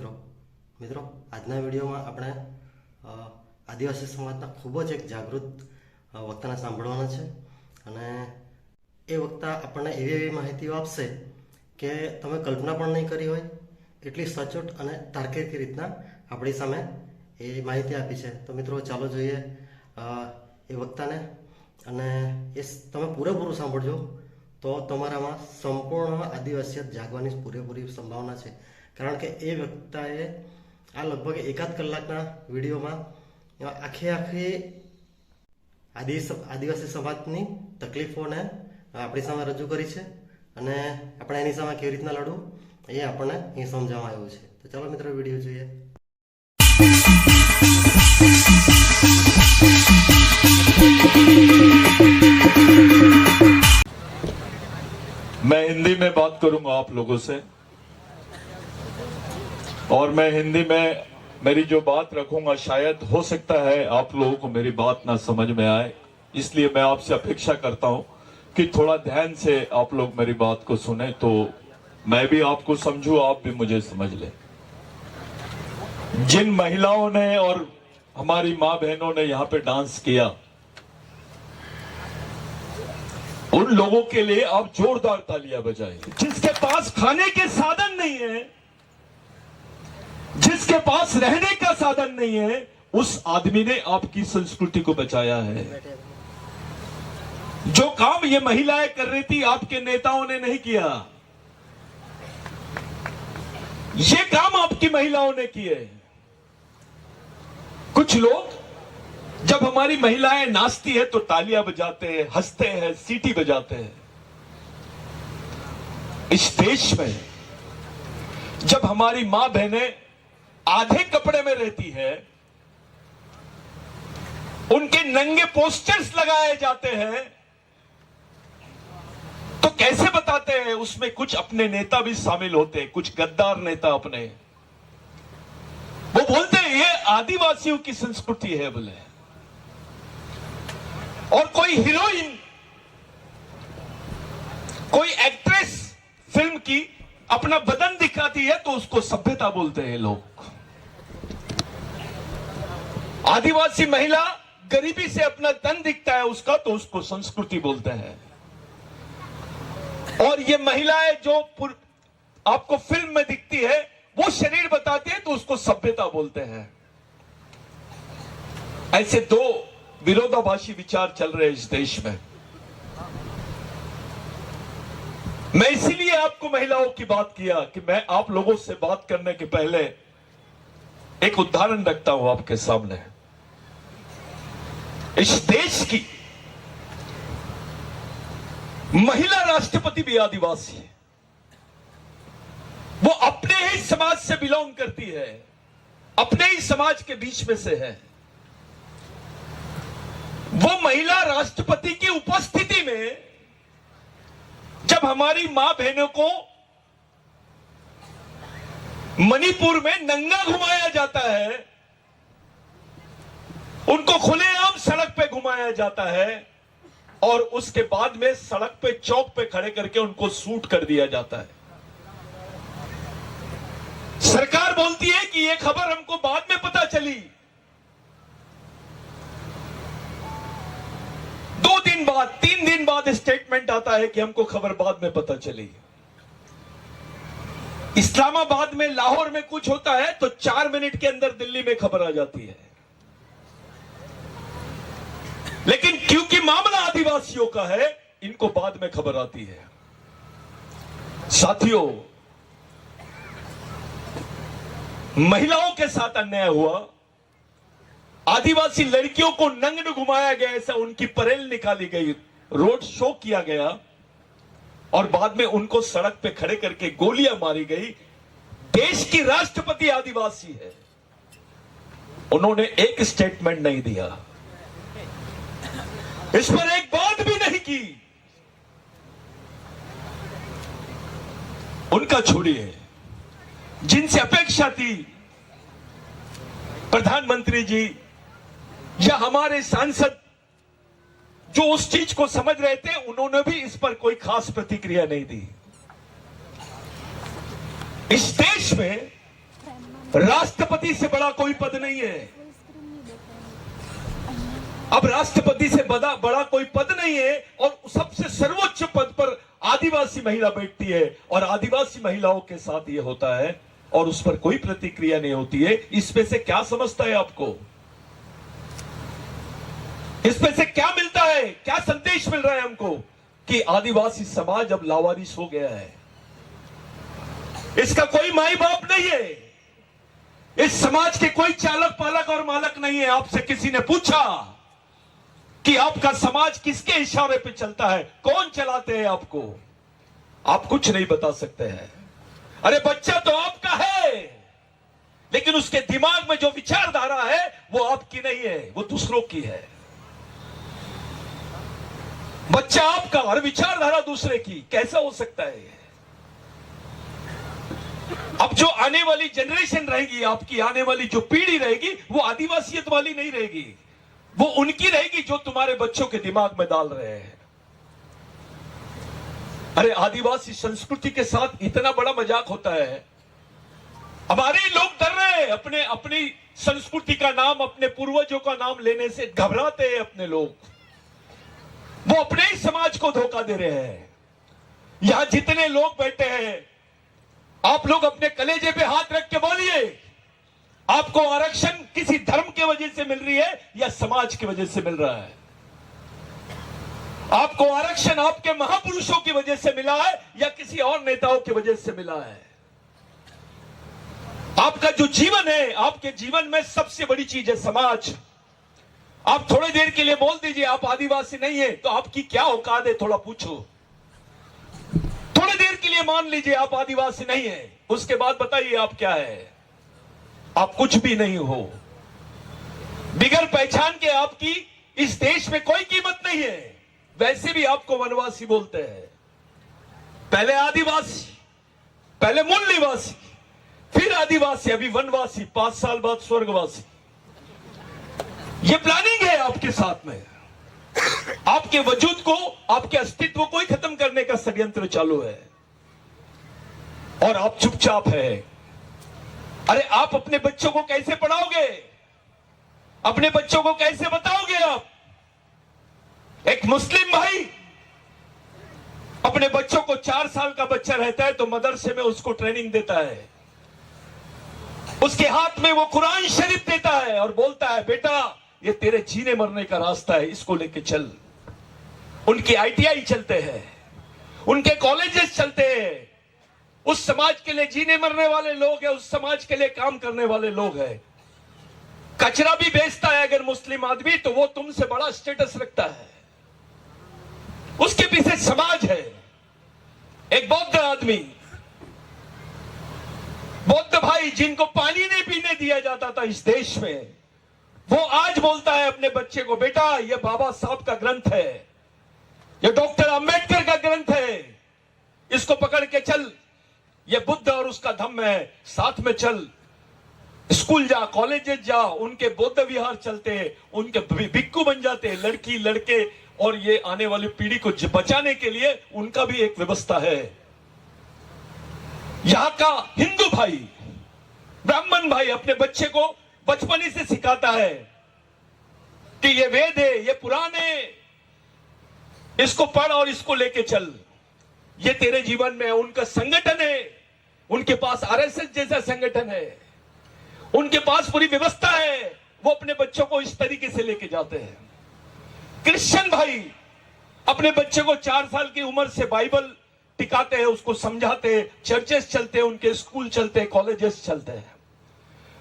મિત્રો આજના વિડીયોમાં આપણે આદિવાસી સમાજના ખૂબ જ એક જાગૃત વક્તાને સાંભળવાના છે અને એ વક્તા આપણને એવી માહિતીઓ આપશે કે તમે કલ્પના પણ નહીં કરી હોય એટલી સચોટ અને તાર્કિક રીતના આપણી સામે એ માહિતી આપી છે। તો મિત્રો ચાલો જોઈએ એ વક્તાને અને એ તમે પૂરેપૂરું સાંભળજો તો તમારામાં સંપૂર્ણ આદિવાસીયત જાગવાની પૂરેપૂરી સંભાવના છે। કારણ કે એ વક્તાએ આ લગભગ એકાદ કલાકના વિડીયોમાં આખી આદિવાસી સમાજની તકલીફોને આપણી સામે રજૂ કરી છે અને આપણે એની સામે કેવી રીતના લડવું એ આપણને અહીં સમજાવવામાં આવ્યું છે। તો ચાલો મિત્રો વિડીયો જોઈએ। मैं हिंदी में बात करूंगा आप लोगों से और मैं हिंदी में मेरी जो बात रखूंगा शायद हो सकता है आप लोगों को मेरी बात ना समझ में आए, इसलिए मैं आपसे अपेक्षा करता हूं कि थोड़ा ध्यान से आप लोग मेरी बात को सुने तो मैं भी आपको समझूं, आप भी मुझे समझ लें। जिन महिलाओं ने और हमारी माँ बहनों ने यहाँ पे डांस किया उन लोगों के लिए आप जोरदार तालियां बजाएं। जिसके पास खाने के साधन नहीं है, जिसके पास रहने का साधन नहीं है, उस आदमी ने आपकी संस्कृति को बचाया है। जो काम ये महिलाएं कर रही थी आपके नेताओं ने नहीं किया, ये काम आपकी महिलाओं ने किए। कुछ लोग जब हमारी महिलाएं नाचती है तो तालियां बजाते हैं, हंसते हैं, सीटी बजाते हैं। इस देश में जब हमारी मां बहनें आधे कपड़े में रहती है, उनके नंगे पोस्टर्स लगाए जाते हैं, तो कैसे बताते हैं उसमें कुछ अपने नेता भी शामिल होते हैं, कुछ गद्दार नेता अपने। वो बोलते हैं ये आदिवासियों की संस्कृति है बोले। और कोई हीरोइन, कोई एक्ट्रेस फिल्म की अपना बदन दिखाती है तो उसको सभ्यता बोलते हैं लोग। आदिवासी महिला गरीबी से अपना तन दिखता है उसका तो उसको संस्कृति बोलते हैं। और ये महिलाएं जो आपको फिल्म में दिखती है वो शरीर बताती है तो उसको सभ्यता बोलते हैं। ऐसे दो विरोधाभासी विचार चल रहे हैं इस देश में। मैं इसीलिए आपको महिलाओं की बात किया कि मैं आप लोगों से बात करने के पहले एक उदाहरण रखता हूं आपके सामने। इस देश की महिला राष्ट्रपति भी आदिवासी है। वो अपने ही समाज से बिलोंग करती है, अपने ही समाज के बीच में से है। वो महिला राष्ट्रपति की उपस्थिति में जब हमारी मां बहनों को मणिपुर में नंगा घुमाया जाता है, उनको खुलेआम सड़क पे घुमाया जाता है और उसके बाद में सड़क पे चौक पे खड़े करके उनको शूट कर दिया जाता है। सरकार बोलती है कि यह खबर हमको बाद में पता चली। 2 दिन बाद, 3 दिन बाद स्टेटमेंट आता है कि हमको खबर बाद में पता चली। इस्लामाबाद में, लाहौर में कुछ होता है तो 4 मिनट के अंदर दिल्ली में खबर आ जाती है। लेकिन क्योंकि मामला आदिवासियों का है, इनको बाद में खबर आती है। साथियों, महिलाओं के साथ अन्याय हुआ, आदिवासी लड़कियों को नग्न घुमाया गया, ऐसा उनकी परेड निकाली गई, रोड शो किया गया और बाद में उनको सड़क पे खड़े करके गोलियां मारी गई। देश की राष्ट्रपति आदिवासी है, उन्होंने एक स्टेटमेंट नहीं दिया, इस पर एक बात भी नहीं की। उनका छोड़िए, जिनसे अपेक्षा थी प्रधानमंत्री जी या हमारे सांसद जो उस चीज को समझ रहे थे, उन्होंने भी इस पर कोई खास प्रतिक्रिया नहीं दी। इस देश में राष्ट्रपति से बड़ा कोई पद नहीं है। अब राष्ट्रपति से बड़ा कोई पद नहीं है और सबसे सर्वोच्च पद पर आदिवासी महिला बैठती है और आदिवासी महिलाओं के साथ ये होता है और उस पर कोई प्रतिक्रिया नहीं होती है। इसमें से क्या समझता है आपको? इसमें से क्या मिलता है? क्या संदेश मिल रहा है हमको कि आदिवासी समाज अब लावारिस हो गया है, इसका कोई माई बाप नहीं है, इस समाज के कोई चालक पालक और मालक नहीं है। आपसे किसी ने पूछा कि आपका समाज किसके इशारे पे चलता है, कौन चलाते हैं आपको? आप कुछ नहीं बता सकते हैं। अरे बच्चा तो आपका है, लेकिन उसके दिमाग में जो विचारधारा है वो आपकी नहीं है, वो दूसरों की है। बच्चा आपका और विचारधारा दूसरे की, कैसा हो सकता है? अब जो आने वाली जनरेशन रहेगी, आपकी आने वाली जो पीढ़ी रहेगी, वो आदिवासियत वाली नहीं रहेगी, वो उनकी रहेगी जो तुम्हारे बच्चों के दिमाग में डाल रहे हैं। अरे आदिवासी संस्कृति के साथ इतना बड़ा मजाक होता है। हमारे लोग डर रहे हैं, अपनी संस्कृति का नाम, अपने पूर्वजों का नाम लेने से घबराते हैं। अपने लोग वो अपने ही समाज को धोखा दे रहे हैं। यहां जितने लोग बैठे हैं, आप लोग अपने कलेजे पे हाथ रख के बोलिए, आपको आरक्षण किसी धर्म की वजह से मिल रही है या समाज की वजह से मिल रहा है? आपको आरक्षण आपके महापुरुषों की वजह से मिला है या किसी और नेताओं की वजह से मिला है? आपका जो जीवन है, आपके जीवन में सबसे बड़ी चीज है समाज। आप थोड़ी देर के लिए बोल दीजिए आप आदिवासी नहीं है, तो आपकी क्या औकात है, थोड़ा पूछो। थोड़ी देर के लिए मान लीजिए आप आदिवासी नहीं है, उसके बाद बताइए आप क्या है? आप कुछ भी नहीं हो। बिगर पहचान के आपकी इस देश में कोई कीमत नहीं है। वैसे भी आपको वनवासी बोलते हैं। पहले आदिवासी, पहले मूल निवासी, फिर आदिवासी, अभी वनवासी, 5 साल बाद स्वर्गवासी। ये प्लानिंग है आपके साथ में। आपके वजूद को, आपके अस्तित्व को ही खत्म करने का षड्यंत्र चालू है और आप चुपचाप है। अरे आप अपने बच्चों को कैसे पढ़ाओगे? अपने बच्चों को कैसे बताओगे आप? एक मुस्लिम भाई अपने बच्चों को, 4 साल का बच्चा रहता है तो मदरसे में उसको ट्रेनिंग देता है, उसके हाथ में वो कुरान शरीफ देता है और बोलता है बेटा ये तेरे जीने मरने का रास्ता है, इसको लेके चल। उनके आईटीआई चलते हैं, उनके कॉलेजेस चलते हैं। उस समाज के लिए जीने मरने वाले लोग हैं, उस समाज के लिए काम करने वाले लोग हैं। कचरा भी बेचता है अगर मुस्लिम आदमी, तो वो तुमसे बड़ा स्टेटस रखता है। उसके पीछे समाज है। एक बौद्ध आदमी, बौद्ध भाई जिनको पानी नहीं पीने दिया जाता था इस देश में, वो आज बोलता है अपने बच्चे को बेटा ये बाबा साहब का ग्रंथ है, ये डॉक्टर अंबेडकर का ग्रंथ है, इसको पकड़ के चल, ये बुद्ध और उसका धम्म है, साथ में चल। स्कूल जा, कॉलेजेस जा, उनके बौद्ध विहार चलते हैं, उनके भिक्खु बन जाते हैं लड़की लड़के, और ये आने वाली पीढ़ी को बचाने के लिए उनका भी एक व्यवस्था है। यहां का हिंदू भाई, ब्राह्मण भाई अपने बच्चे को बचपन ही से सिखाता है कि ये वेद है, ये पुराण है, इसको पढ़ और इसको लेके चल, ये तेरे जीवन में। उनका संगठन है, उनके पास आरएसएस जैसा संगठन है, उनके पास पूरी व्यवस्था है, वो अपने बच्चों को इस तरीके से लेके जाते हैं। क्रिश्चियन भाई अपने बच्चे को 4 साल की उम्र से बाइबल टिकाते हैं, उसको समझाते हैं, चर्चेस चलते हैं, उनके स्कूल चलते हैं, कॉलेजेस चलते हैं।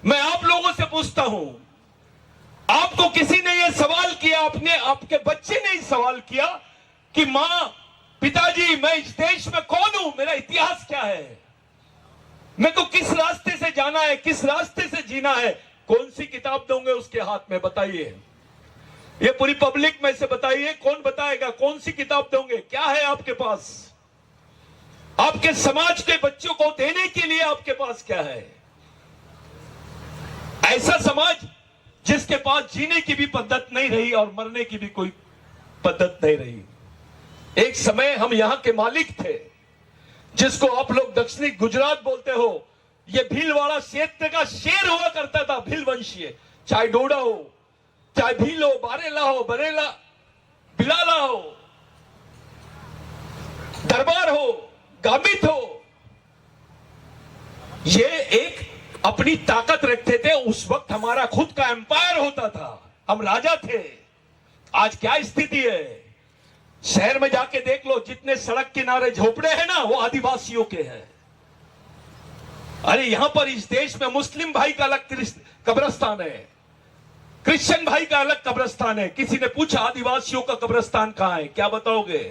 मैं आप लोगों से पूछता हूं, आपको किसी ने यह सवाल किया, आपके बच्चे ने ही सवाल किया कि मां, पिताजी मैं इस देश में कौन हूं, मेरा इतिहास क्या है, मेरे को किस रास्ते से जाना है, किस रास्ते से जीना है? कौन सी किताब दोगे उसके हाथ में? बताइए, ये पूरी पब्लिक में से बताइए, कौन बताएगा? कौन सी किताब दोगे? क्या है आपके पास? आपके समाज के बच्चों को देने के लिए आपके पास क्या है? ऐसा समाज जिसके पास जीने की भी पद्धत नहीं रही और मरने की भी कोई पद्धत नहीं रही। एक समय हम यहां के मालिक थे, जिसको आप लोग दक्षिणी गुजरात बोलते हो, ये भीलवाड़ा क्षेत्र का शेर हुआ करता था, भील वंशीय। चाहे डोडा हो, चाहे भील हो, बारेला हो, बरेला, बिलाला हो, दरबार हो, गामित हो, ये एक अपनी ताकत रखते थे। उस वक्त हमारा खुद का एम्पायर होता था, हम राजा थे। आज क्या स्थिति है? शहर में जाके देख लो, जितने सड़क किनारे झोपड़े हैं ना, वो आदिवासियों के हैं। अरे यहां पर इस देश में मुस्लिम भाई का अलग कब्रिस्तान है, क्रिश्चियन भाई का अलग कब्रिस्तान है। किसी ने पूछा आदिवासियों का कब्रिस्तान कहां है, क्या बताओगे?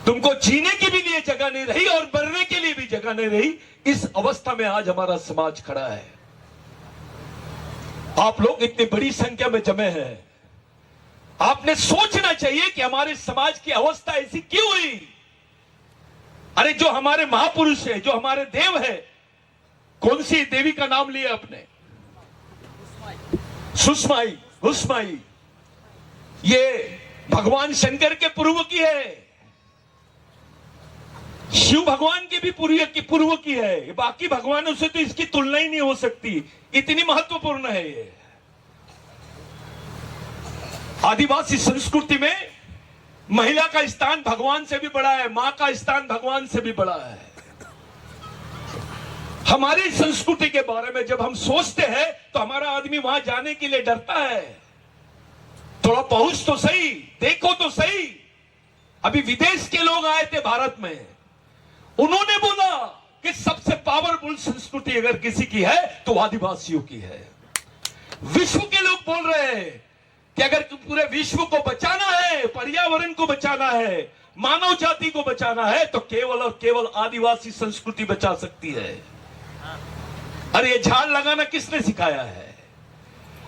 तुमको जीने की भी लिए जगह नहीं रही और मरने के लिए भी जगह नहीं रही। इस अवस्था में आज हमारा समाज खड़ा है। आप लोग इतनी बड़ी संख्या में जमे हैं, आपने सोचना चाहिए कि हमारे समाज की अवस्था ऐसी क्यों हुई। अरे जो हमारे महापुरुष है, जो हमारे देव है, कौन सी देवी का नाम लिया आपने? सुषमाई, हुस्माई, ये भगवान शंकर के पूर्व की है, शिव भगवान के भी पूर्व की है। बाकी भगवानों से तो इसकी तुलना ही नहीं हो सकती, इतनी महत्वपूर्ण है ये। आदिवासी संस्कृति में महिला का स्थान भगवान से भी बड़ा है, मां का स्थान भगवान से भी बड़ा है। हमारी संस्कृति के बारे में जब हम सोचते हैं तो हमारा आदमी वहां जाने के लिए डरता है। थोड़ा पहुंच तो सही, देखो तो सही। अभी विदेश के लोग आए थे भारत में, उन्होंने बोला कि सबसे पावरफुल संस्कृति अगर किसी की है तो आदिवासियों की है। विश्व के लोग बोल रहे हैं कि अगर पूरे विश्व को बचाना है, पर्यावरण को बचाना है, मानव जाति को बचाना है, तो केवल और केवल आदिवासी संस्कृति बचा सकती है। अरे ये झाड़ लगाना किसने सिखाया है?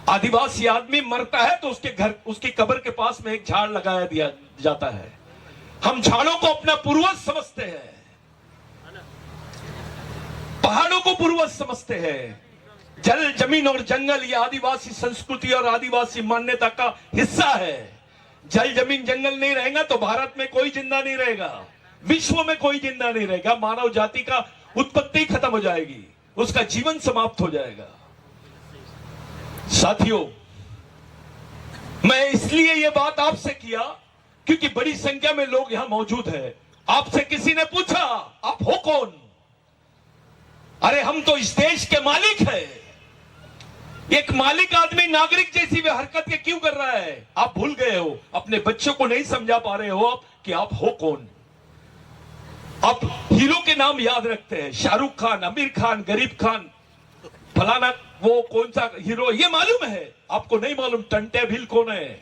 आदिवासी आदमी मरता है तो उसके घर, उसकी कब्र के पास में एक झाड़ लगाया दिया जाता है। हम झाड़ों को अपना पूर्वज समझते हैं, पहाड़ों को पूर्वज समझते हैं। जल, जमीन और जंगल ये आदिवासी संस्कृति और आदिवासी मान्यता का हिस्सा है। जल, जमीन, जंगल नहीं रहेगा तो भारत में कोई जिंदा नहीं रहेगा, विश्व में कोई जिंदा नहीं रहेगा। मानव जाति का उत्पत्ति खत्म हो जाएगी, उसका जीवन समाप्त हो जाएगा। साथियों, मैं इसलिए ये बात आपसे किया क्योंकि बड़ी संख्या में लोग यहां मौजूद हैं। आपसे किसी ने पूछा आप हो कौन? अरे हम तो इस देश के मालिक हैं। एक मालिक आदमी नागरिक जैसी वे हरकत क्यों कर रहा है? आप भूल गए हो, अपने बच्चों को नहीं समझा पा रहे हो आप कि आप हो कौन। आप हीरो के नाम याद रखते हैं, शाहरुख खान, आमिर खान, गरीब खान, फलाना वो कौन सा हीरो, ये मालूम है, आपको नहीं मालूम टंटे भील कौन है।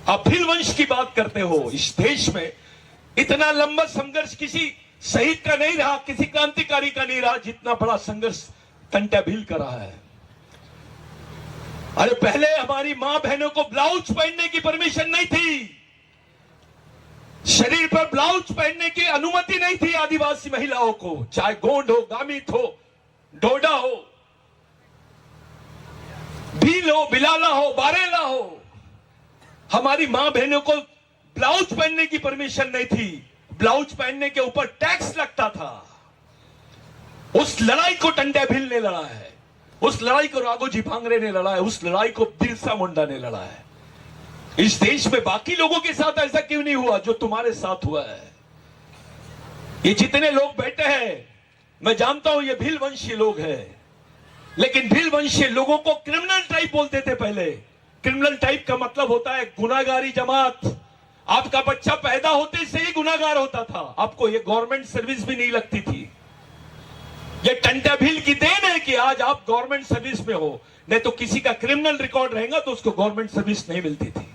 आप भील वंश की बात करते हो। इस देश में इतना लंबा संघर्ष किसी शहीद का नहीं रहा, किसी क्रांतिकारी का नहीं रहा, जितना बड़ा संघर्ष टंटा भील का रहा है। अरे पहले हमारी मां बहनों को ब्लाउज पहनने की परमिशन नहीं थी, शरीर पर ब्लाउज पहनने की अनुमति नहीं थी आदिवासी महिलाओं को, चाहे गोंड हो, गामित हो, डोडा हो, भील हो, बिलाला हो, बारेला हो। हमारी मां बहनों को ब्लाउज पहनने की परमिशन नहीं थी। ब्लाउज पहनने के ऊपर टैक्स लगता था। उस लड़ाई को टंडे भील ने लड़ा है, उस लड़ाई को राघोजी भांगरे ने लड़ा है, उस लड़ाई को बिरसा मुंडा ने लड़ा है। इस देश में बाकी लोगों के साथ ऐसा क्यों नहीं हुआ जो तुम्हारे साथ हुआ है? ये जितने लोग बैठे हैं, मैं जानता हूं ये भील वंशीय लोग हैं, लेकिन भील वंशीय लोगों को क्रिमिनल टाइप बोलते थे पहले। क्रिमिनल टाइप का मतलब होता है गुनाहगारी जमात। आपका बच्चा पैदा होते से ही गुनाहगार होता था, आपको ये गवर्नमेंट सर्विस भी नहीं लगती थी। ये टंटा भील की देन है कि आज आप गवर्नमेंट सर्विस में हो, नहीं तो किसी का क्रिमिनल रिकॉर्ड रहेगा तो उसको गवर्नमेंट सर्विस नहीं मिलती थी।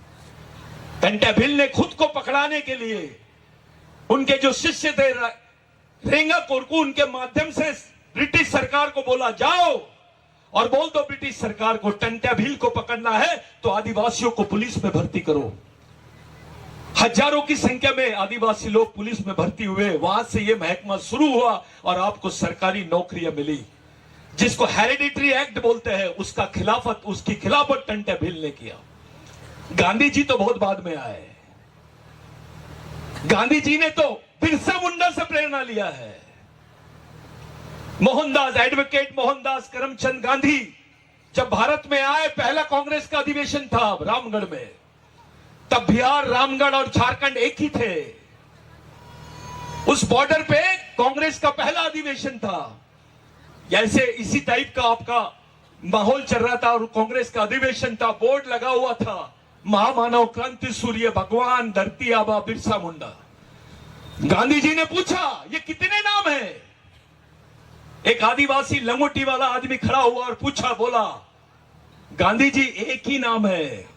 टंटा भील ने खुद को पकड़ाने के लिए उनके जो शिष्य थे रेंगा कोरकू, उनके माध्यम से ब्रिटिश सरकार को बोला जाओ और बोल दो ब्रिटिश सरकार को टंटा भील को पकड़ना है तो आदिवासियों को पुलिस में भर्ती करो। हजारों की संख्या में आदिवासी लोग पुलिस में भर्ती हुए, वहां से यह महकमा शुरू हुआ और आपको सरकारी नौकरियां मिली, जिसको हेरिडिटरी एक्ट बोलते हैं। उसकी खिलाफत टंटा भील ने किया। गांधी जी तो बहुत बाद में आए। गांधी जी ने तो बिरसा मुंडा से प्रेरणा लिया है। मोहनदास, एडवोकेट मोहनदास करमचंद गांधी जब भारत में आए, पहला कांग्रेस का अधिवेशन था रामगढ़ में। तब बिहार, रामगढ़ और झारखंड एक ही थे। उस बॉर्डर पे कांग्रेस का पहला अधिवेशन था। जैसे इसी टाइप का आपका माहौल चल रहा था और कांग्रेस का अधिवेशन था। बोर्ड लगा हुआ था, महामानव क्रांति सूर्य भगवान धरती आबा बिरसा मुंडा। गांधी जी ने पूछा, ये कितने नाम है? एक आदिवासी लंगोटी वाला आदमी खड़ा हुआ और पूछा, बोला, गांधी जी एक ही नाम है,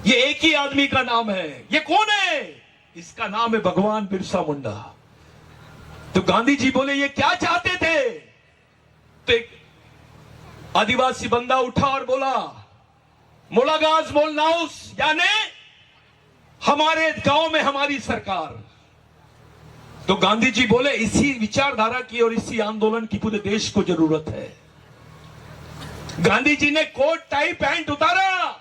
ये एक ही आदमी का नाम है। ये कौन है? इसका नाम है भगवान बिरसा मुंडा। तो गांधी जी बोले, ये क्या चाहते थे? तो एक आदिवासी बंदा उठा और बोला, मुलागाज मोलनाउस, यानी हमारे गांव में हमारी सरकार। तो गांधी जी बोले, इसी विचारधारा की और इसी आंदोलन की पूरे देश को जरूरत है। गांधी जी ने कोट टाई पैंट उतारा,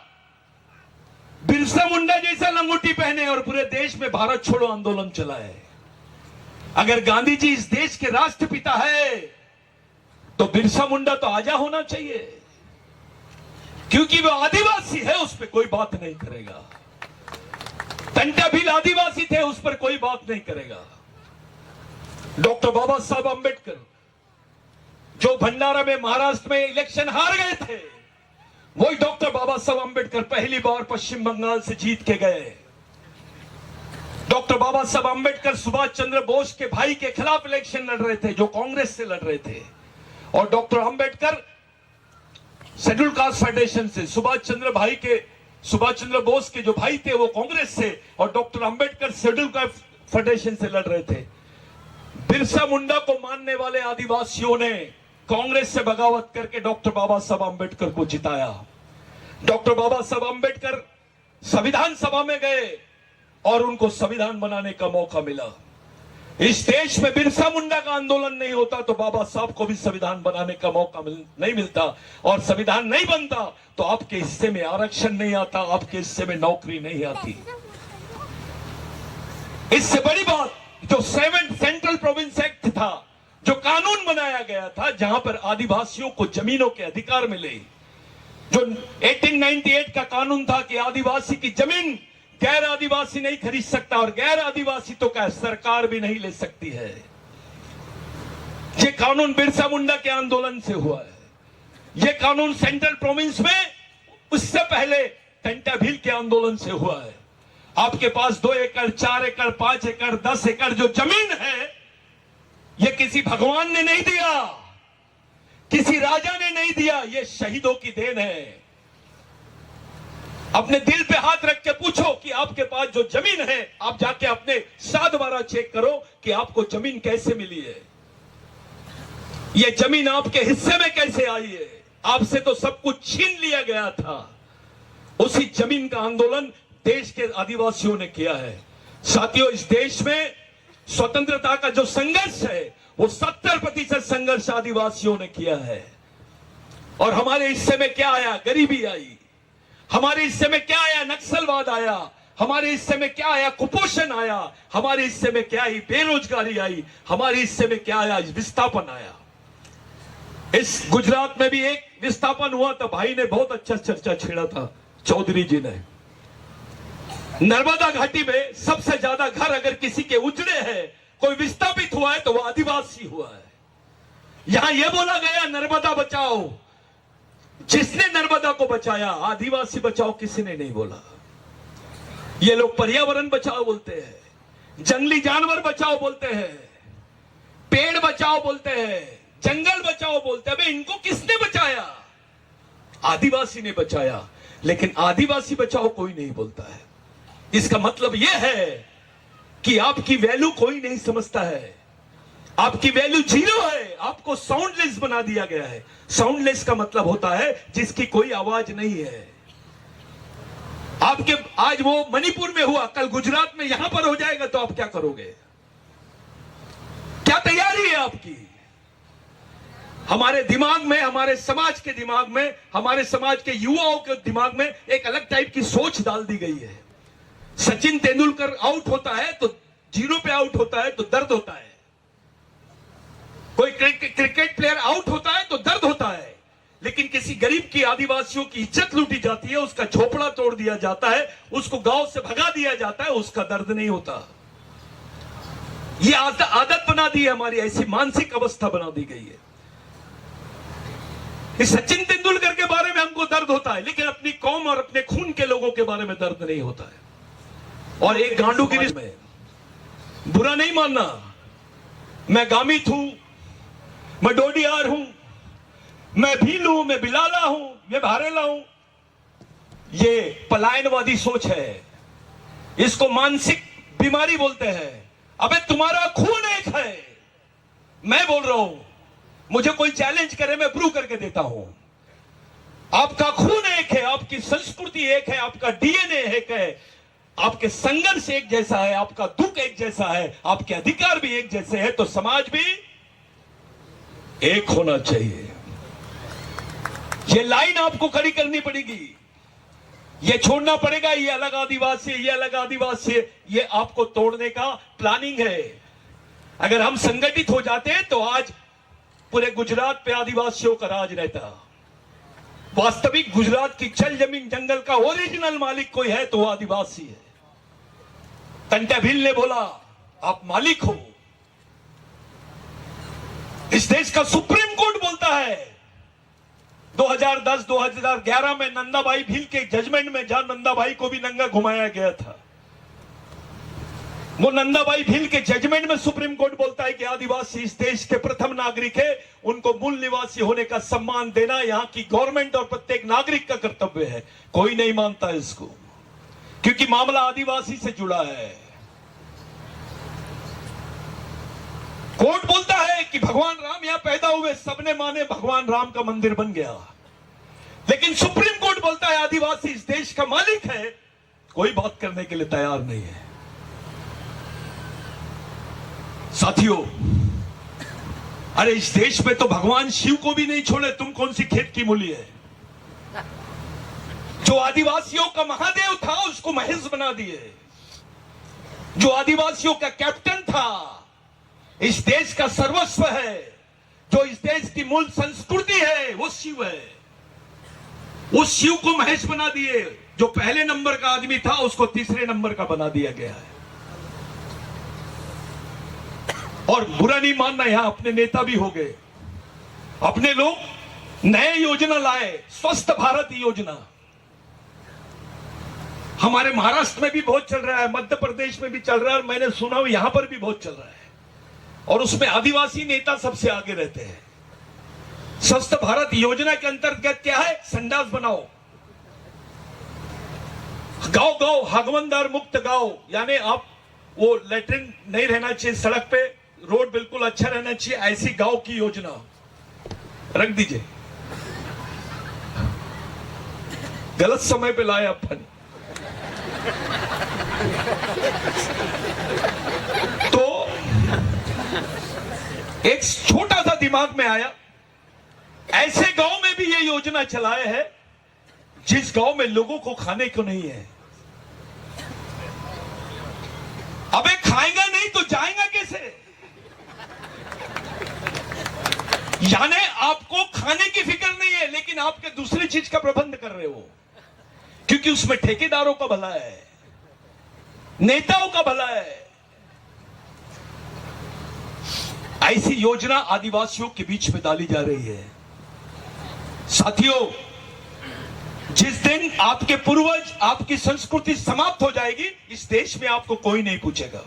बिरसा मुंडा जैसा लंगोटी पहने और पूरे देश में भारत छोड़ो आंदोलन चलाए। अगर गांधी जी इस देश के राष्ट्रपिता है तो बिरसा मुंडा तो आजा होना चाहिए, क्योंकि वो आदिवासी है, उस पर कोई बात नहीं करेगा। टंटा भील आदिवासी थे, उस पर कोई बात नहीं करेगा। डॉक्टर बाबा साहब अंबेडकर जो भंडारा में महाराष्ट्र में इलेक्शन हार गए थे, वही डॉक्टर बाबा साहब अंबेडकर पहली बार पश्चिम बंगाल से जीत के गए। डॉक्टर बाबा साहब अंबेडकर सुभाष चंद्र बोस के भाई के खिलाफ इलेक्शन लड़ रहे थे, जो कांग्रेस से लड़ रहे थे। और doctor Ambedkar schedule caste federation से, सुभाष चंद्र बोस के जो भाई थे वो कांग्रेस से, और doctor Ambedkar schedule caste federation से लड़ रहे थे। बिरसा मुंडा को मानने वाले आदिवासियों ने कांग्रेस से बगावत करके डॉक्टर बाबा साहब अंबेडकर को जिताया। डॉक्टर बाबा साहब अंबेडकर संविधान सभा में गए और उनको संविधान बनाने का मौका मिला। इस देश में बिरसा मुंडा का आंदोलन नहीं होता तो बाबा साहब को भी संविधान बनाने का मौका नहीं मिलता, और संविधान नहीं बनता तो आपके हिस्से में आरक्षण नहीं आता, आपके हिस्से में नौकरी नहीं आती। इससे बड़ी बात, जो 7 सेंट्रल प्रोविंस एक्ट था, जो कानून बनाया गया था जहां पर आदिवासियों को जमीनों के अधिकार मिले, जो 1898 का कानून था कि आदिवासी की जमीन गैर आदिवासी नहीं खरीद सकता, और गैर आदिवासी तो क्या सरकार भी नहीं ले सकती है। ये कानून बिरसा मुंडा के आंदोलन से हुआ है। ये कानून सेंट्रल प्रोविंस में उससे पहले टंटा भील के आंदोलन से हुआ है। आपके पास 2 एकड़, 4 एकड़, 5 एकड़, 10 एकड़ जो जमीन है, ये किसी भगवान ने नहीं दिया, किसी राजा ने नहीं दिया, ये शहीदों की देन है। अपने दिल पे हाथ रख के पूछो कि आपके पास जो जमीन है, आप जाके अपने 7 बार चेक करो कि आपको जमीन कैसे मिली है, ये जमीन आपके हिस्से में कैसे आई है। आपसे तो सब कुछ छीन लिया गया था। उसी जमीन का आंदोलन देश के आदिवासियों ने किया है। साथियों, इस देश में स्वतंत्रता का जो संघर्ष है वो 70% संघर्ष आदिवासियों ने किया है। और हमारे हिस्से में क्या आया? गरीबी आई। हमारे हिस्से में क्या आया? नक्सलवाद आया। हमारे हिस्से में क्या आया? कुपोषण आया। हमारे हिस्से में क्या आई? बेरोजगारी आई। हमारे हिस्से में क्या आया? विस्थापन आया। इस गुजरात में भी एक विस्थापन हुआ था, भाई ने बहुत अच्छा चर्चा छेड़ा था, चौधरी जी ने। नर्मदा घाटी में सबसे ज्यादा घर अगर किसी के उजड़े हैं, कोई विस्थापित हुआ है तो वो आदिवासी हुआ है। यहां यह बोला गया नर्मदा बचाओ, जिसने नर्मदा को बचाया, आदिवासी बचाओ किसी ने नहीं बोला। ये लोग पर्यावरण बचाओ बोलते हैं, जंगली जानवर बचाओ बोलते हैं, पेड़ बचाओ बोलते हैं, जंगल बचाओ बोलते हैं। अबे इनको किसने बचाया? आदिवासी ने बचाया। लेकिन आदिवासी बचाओ कोई नहीं बोलता है। इसका मतलब यह है कि आपकी वैल्यू कोई नहीं समझता है, आपकी वैल्यू 0 है। आपको साउंडलेस बना दिया गया है। साउंडलेस का मतलब होता है जिसकी कोई आवाज नहीं है। आपके आज वो मणिपुर में हुआ, कल गुजरात में यहां पर हो जाएगा तो आप क्या करोगे? क्या तैयारी है आपकी? हमारे दिमाग में, हमारे समाज के दिमाग में, हमारे समाज के युवाओं के दिमाग में एक अलग टाइप की सोच डाल दी गई है। सचिन तेंदुलकर आउट होता है तो 0 पे आउट होता है तो दर्द होता है। कोई क्रिकेट प्लेयर आउट होता है तो दर्द होता है, लेकिन किसी गरीब की, आदिवासियों की इज्जत लूटी जाती है, उसका झोपड़ा तोड़ दिया जाता है, उसको गांव से भगा दिया जाता है, उसका दर्द नहीं होता। ये आदत बना दी है हमारी, ऐसी मानसिक अवस्था बना दी गई है। इस सचिन तेंदुलकर के बारे में हमको दर्द होता है, लेकिन अपनी कौम और अपने खून के लोगों के बारे में दर्द नहीं होता है। और एक गांडूगिरी में बुरा नहीं मानना, मैं गामित हूं, मैं डोडियार हूं, मैं भील हूं, मैं बिलाला हूं, मैं भारेला हूं, ये पलायनवादी सोच है। इसको मानसिक बीमारी बोलते हैं। अबे तुम्हारा खून एक है, मैं बोल रहा हूं, मुझे कोई चैलेंज करे मैं प्रूव करके देता हूं। आपका खून एक है, आपकी संस्कृति एक है, आपका डीएनए एक है, आपके संघर्ष एक जैसा है, आपका दुख एक जैसा है, आपके अधिकार भी एक जैसे हैं, तो समाज भी एक होना चाहिए। ये लाइन आपको खड़ी करनी पड़ेगी, ये छोड़ना पड़ेगा, ये अलग आदिवासी, ये अलग आदिवासी, ये आपको तोड़ने का प्लानिंग है। अगर हम संगठित हो जाते हैं तो आज पूरे गुजरात पे आदिवासियों का राज रहता। वास्तविक गुजरात की जल जमीन जंगल का ओरिजिनल मालिक कोई है तो वो आदिवासी है। तंटे भील ने बोला आप मालिक हो। इस देश का सुप्रीम कोर्ट बोलता है 2010-2011 में नंदाबाई भील के जजमेंट में, जहां नंदाबाई को भी नंगा घुमाया गया था, वो नंदाबाई भील के जजमेंट में सुप्रीम कोर्ट बोलता है कि आदिवासी इस देश के प्रथम नागरिक है, उनको मूल निवासी होने का सम्मान देना यहां की गवर्नमेंट और प्रत्येक नागरिक का कर्तव्य है। कोई नहीं मानता इसको, क्योंकि मामला आदिवासी से जुड़ा है। कोर्ट बोलता है कि भगवान राम यहां पैदा हुए, सबने माने, भगवान राम का मंदिर बन गया। लेकिन सुप्रीम कोर्ट बोलता है आदिवासी इस देश का मालिक है, कोई बात करने के लिए तैयार नहीं है। साथियों, अरे इस देश में तो भगवान शिव को भी नहीं छोड़े, तुम कौन सी खेत की मूली है। जो आदिवासियों का महादेव था उसको महेश बना दिए। जो आदिवासियों का कैप्टन था, इस देश का सर्वस्व है, जो इस देश की मूल संस्कृति है, वो शिव है। उस शिव को महेश बना दिए। जो पहले नंबर का आदमी था उसको तीसरे नंबर का बना दिया गया है। और बुरा नहीं मानना, यहां अपने नेता भी हो गए, अपने लोग नए योजना लाए, स्वस्थ भारत योजना। हमारे महाराष्ट्र में भी बहुत चल रहा है, मध्य प्रदेश में भी चल रहा है, और मैंने सुना यहां पर भी बहुत चल रहा है। और उसमें आदिवासी नेता सबसे आगे रहते हैं। स्वस्थ भारत योजना के अंतर्गत क्या है? संडास बनाओ, गांव गांव हागवनदार मुक्त गांव, यानी आप वो लेटरिन नहीं रहना चाहिए सड़क पे, रोड बिल्कुल अच्छा रहना चाहिए, ऐसी गांव की योजना रख दीजिए। गलत समय पे लाए अपन। तो एक छोटा सा दिमाग में आया, ऐसे गांव में भी ये योजना चलाए है जिस गांव में लोगों को खाने को नहीं है। अबे खाएगा नहीं तो जाएगा कैसे? यानी आपको खाने की फिक्र नहीं है, लेकिन आपके दूसरी चीज का प्रबंध कर रहे हो, क्योंकि उसमें ठेकेदारों का भला है, नेताओं का भला है। ऐसी योजना आदिवासियों के बीच में डाली जा रही है। साथियों, जिस दिन आपके पूर्वज, आपकी संस्कृति समाप्त हो जाएगी, इस देश में आपको कोई नहीं पूछेगा।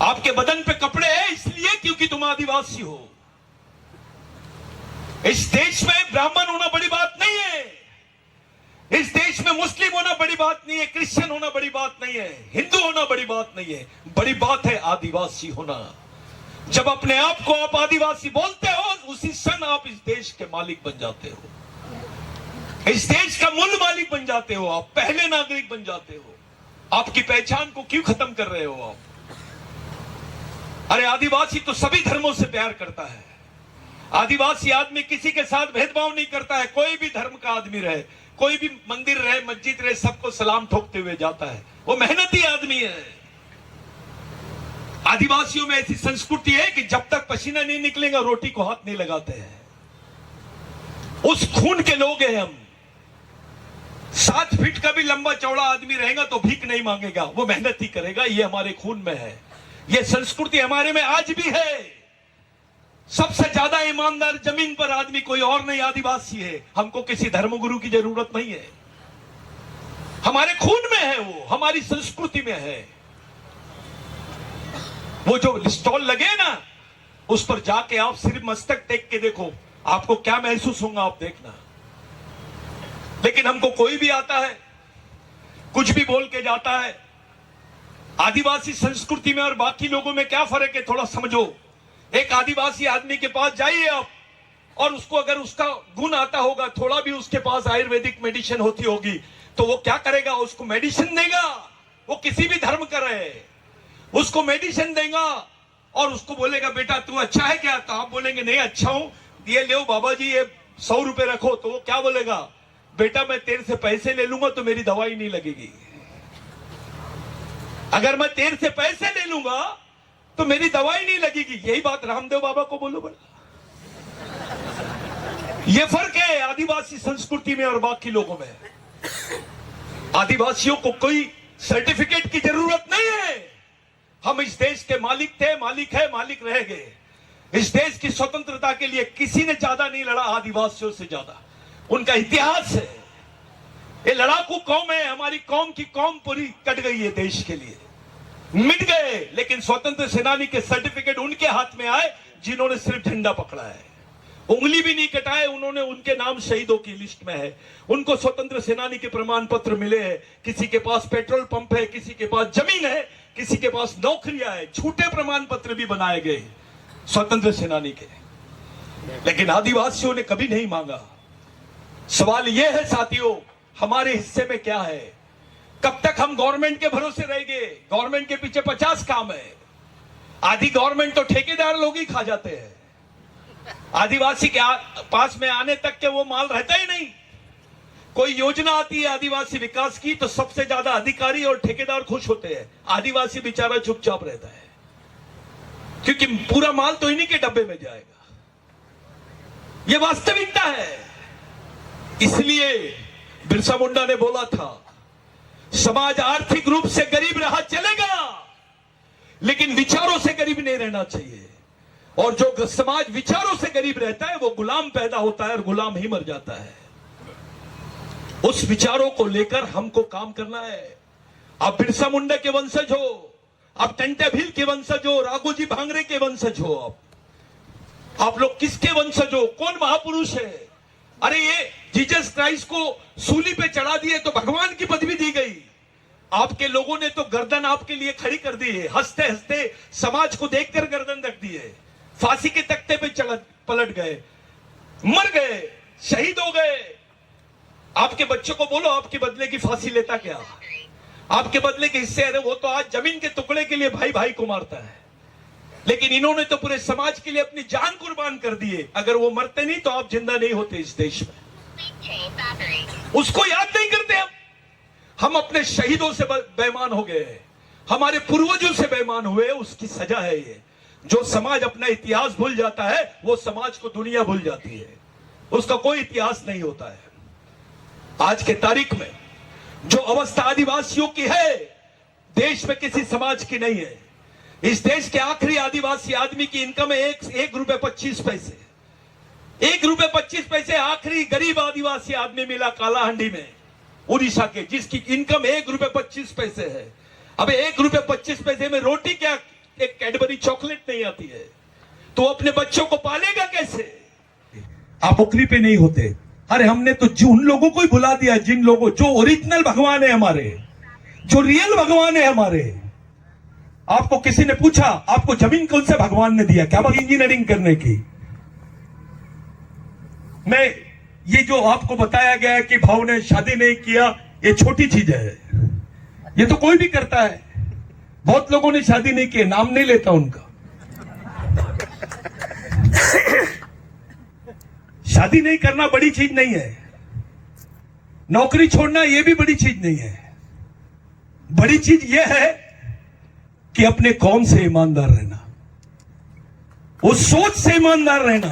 आपके बदन पे कपड़े हैं इसलिए क्योंकि तुम आदिवासी हो। इस देश में ब्राह्मण होना बड़ी बात नहीं है, इस देश में मुस्लिम होना बड़ी बात नहीं है, क्रिश्चियन होना बड़ी बात नहीं है, हिंदू होना बड़ी बात नहीं है, बड़ी बात है आदिवासी होना। जब अपने आप को आप आदिवासी बोलते हो, उसी क्षण आप इस देश के मालिक बन जाते हो, इस देश का मूल मालिक बन जाते हो, आप पहले नागरिक बन जाते हो। आपकी पहचान को क्यों खत्म कर रहे हो आप? अरे आदिवासी तो सभी धर्मों से प्यार करता है। आदिवासी आदमी किसी के साथ भेदभाव नहीं करता है, कोई भी धर्म का आदमी रहे, कोई भी मंदिर रहे, मस्जिद रहे, सबको सलाम ठोकते हुए जाता है। वो मेहनती आदमी है। आदिवासियों में ऐसी संस्कृति है कि जब तक पसीना नहीं निकलेगा रोटी को हाथ नहीं लगाते हैं। उस खून के लोग हैं हम। 7 फीट का भी लंबा चौड़ा आदमी रहेगा तो भीख नहीं मांगेगा, वो मेहनत ही करेगा। ये हमारे खून में है, ये संस्कृति हमारे में आज भी है। सबसे ज्यादा ईमानदार जमीन पर आदमी कोई और नहीं, आदिवासी है। हमको किसी धर्मगुरु की जरूरत नहीं है, हमारे खून में है, वो हमारी संस्कृति में है। वो जो स्टॉल लगे ना, उस पर जाके आप सिर्फ मस्तक टेक के देखो, आपको क्या महसूस होगा आप देखना। लेकिन हमको कोई भी आता है, कुछ भी बोल के जाता है। आदिवासी संस्कृति में और बाकी लोगों में क्या फर्क है, थोड़ा समझो। एक आदिवासी आदमी के पास जाइए आप, और उसको अगर उसका गुण आता होगा, थोड़ा भी उसके पास आयुर्वेदिक मेडिसिन होती होगी, तो वो क्या करेगा, उसको मेडिसिन देगा। वो किसी भी धर्म का रहे, उसको मेडिसिन देगा और उसको बोलेगा बेटा तू अच्छा है क्या, तो आप बोलेंगे नहीं अच्छा हूं, ये ले बाबा जी ये 100 रुपए रखो। तो वो क्या बोलेगा, बेटा मैं तेरे से पैसे ले लूंगा तो मेरी दवाई नहीं लगेगी। अगर मैं तेरे से पैसे ले लूंगा तो मेरी दवाई नहीं लगेगी। यही बात रामदेव बाबा को बोलो बड़ा। ये फर्क है आदिवासी संस्कृति में और बाकी लोगों में। आदिवासियों को कोई सर्टिफिकेट की जरूरत नहीं है। हम इस देश के मालिक थे, मालिक है, मालिक रह गए। इस देश की स्वतंत्रता के लिए किसी ने ज्यादा नहीं लड़ा आदिवासियों से ज्यादा। उनका इतिहास है, ये लड़ाकू कौम है। हमारी कौम की कौम पूरी कट गई है, देश के लिए मिट गए। लेकिन स्वतंत्र सेनानी के सर्टिफिकेट उनके हाथ में आए जिन्होंने सिर्फ झंडा पकड़ा है, उंगली भी नहीं कटाए उन्होंने। उनके नाम शहीदों की लिस्ट में है। उनको स्वतंत्र सेनानी के प्रमाण पत्र मिले हैं। किसी के पास पेट्रोल पंप है, किसी के पास जमीन है, किसी के पास नौकरियां है। झूठे प्रमाण पत्र भी बनाए गए स्वतंत्र सेनानी के, लेकिन आदिवासियों ने कभी नहीं मांगा। सवाल यह है साथियों, हमारे हिस्से में क्या है? कब तक हम गवर्नमेंट के भरोसे रहेंगे? गवर्नमेंट के पीछे 50 काम है। आधी गवर्नमेंट तो ठेकेदार लोग ही खा जाते हैं। आदिवासी के पास में आने तक के वो माल रहता ही नहीं। कोई योजना आती है आदिवासी विकास की तो सबसे ज्यादा अधिकारी और ठेकेदार खुश होते हैं, आदिवासी बेचारा चुपचाप रहता है, क्योंकि पूरा माल तो इन्हीं के डब्बे में जाएगा। यह वास्तविकता है। इसलिए बिरसा मुंडा ने बोला था, समाज आर्थिक रूप से गरीब रहा चलेगा, लेकिन विचारों से गरीब नहीं रहना चाहिए। और जो समाज विचारों से गरीब रहता है वो गुलाम पैदा होता है और गुलाम ही मर जाता है। उस विचारों को लेकर हमको काम करना है। आप बिरसा मुंडा के वंशज हो, आप टंटे भील के वंशज हो, राघोजी भांगरे के वंशज हो। आप लोग किसके वंशज हो? कौन महापुरुष है? अरे ये जीसस क्राइस्ट को सूली पे चढ़ा दिए तो भगवान की पदवी दी गई। आपके लोगों ने तो गर्दन आपके लिए खड़ी कर दी है। हंसते हंसते समाज को देखकर गर्दन रख दी है। फांसी के तख्ते पे पलट गए, मर गए, शहीद हो गए। आपके बच्चों को बोलो आपके बदले की फांसी लेता क्या? आपके बदले के हिस्से, अरे वो तो आज जमीन के टुकड़े के लिए भाई भाई को मारता है, लेकिन इन्होंने तो पूरे समाज के लिए अपनी जान कुर्बान कर दी है। अगर वो मरते नहीं तो आप जिंदा नहीं होते इस देश में। उसको याद नहीं करते हम अपने शहीदों से बेईमान हो गए हैं, हमारे पूर्वजों से बेईमान हुए, उसकी सजा है ये। जो समाज अपना इतिहास भूल जाता है वो समाज को दुनिया भूल जाती है, उसका कोई इतिहास नहीं होता है। आज के तारीख में जो अवस्था आदिवासियों की है, देश में किसी समाज की नहीं है। इस देश के आखिरी आदिवासी आदमी की इनकम है 1 रुपए 25 पैसे। 1 रुपए 25 पैसे आखिरी गरीब आदिवासी आदमी मिला कालाहांडी में, उड़ीसा के, जिसकी इनकम 1 रुपए 25 पैसे है। अब 1 रुपए 25 पैसे में रोटी क्या, एक कैडबरी चॉकलेट नहीं आती है, तो अपने बच्चों को पालेगा कैसे? आप नौकरी पे नहीं होते। अरे हमने तो उन लोगों को ही भुला दिया, जिन लोगों, जो ओरिजिनल भगवान है हमारे, जो रियल भगवान है हमारे। आपको किसी ने पूछा आपको जमीन कौन से भगवान ने दिया? क्या बात इंजीनियरिंग करने की? मैं ये जो आपको बताया गया है कि भाव ने शादी नहीं किया, ये छोटी चीज है। ये तो कोई भी करता है। बहुत लोगों ने शादी नहीं की, नाम नहीं लेता उनका। शादी नहीं करना बड़ी चीज नहीं है, नौकरी छोड़ना ये भी बड़ी चीज नहीं है। बड़ी चीज ये है कि अपने कौम से ईमानदार रहना, उस सोच से ईमानदार रहना,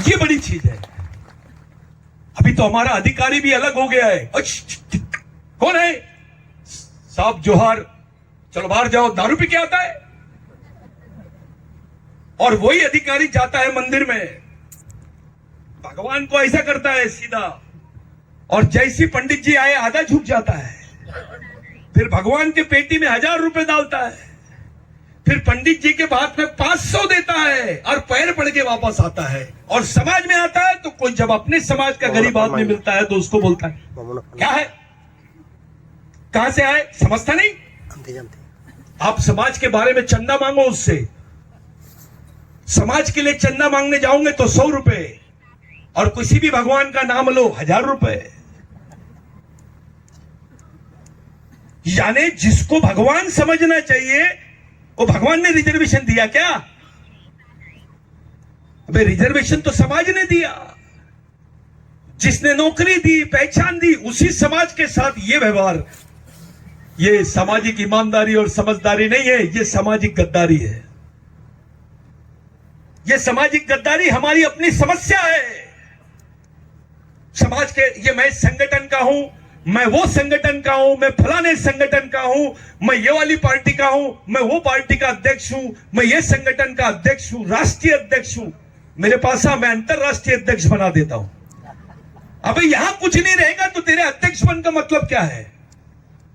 ये बड़ी चीज है। अभी तो हमारा अधिकारी भी अलग हो गया है। कौन है साहब? जोहार, चलो बाहर जाओ, दारू पी के आता है। और वही अधिकारी जाता है मंदिर में, भगवान को ऐसा करता है सीधा, और जैसी पंडित जी आए आधा झुक जाता है, फिर भगवान के पेटी में 1000 रुपए डालता है, फिर पंडित जी के हाथ में 500 देता है और पैर पड़ के वापस आता है। और समाज में आता है तो कोई जब अपने समाज का गरीब आदमी मिलता है तो उसको बोलता है क्या है, कहां से आए, समझता नहीं। आप समाज के बारे में चंदा मांगो उससे, समाज के लिए चंदा मांगने जाओगे तो 100 रुपए, और किसी भी भगवान का नाम लो 1000 रुपए। यानी जिसको भगवान समझना चाहिए वो भगवान ने रिजर्वेशन दिया क्या? अबे रिजर्वेशन तो समाज ने दिया। जिसने नौकरी दी, पहचान दी, उसी समाज के साथ ये व्यवहार, ये सामाजिक ईमानदारी और समझदारी नहीं है, ये सामाजिक गद्दारी है। ये सामाजिक गद्दारी हमारी अपनी समस्या है समाज के। ये मैं संगठन का हूं, मैं वो संगठन का हूं, मैं फलाने संगठन का हूं, मैं ये वाली पार्टी का हूं, मैं वो पार्टी का अध्यक्ष हूं, मैं ये संगठन का अध्यक्ष हूं, राष्ट्रीय अध्यक्ष हूं, मेरे पास आ, मैं अंतरराष्ट्रीय अध्यक्ष बना देता हूं। अबे यहां कुछ नहीं रहेगा तो तेरे अध्यक्ष बन का मतलब क्या है?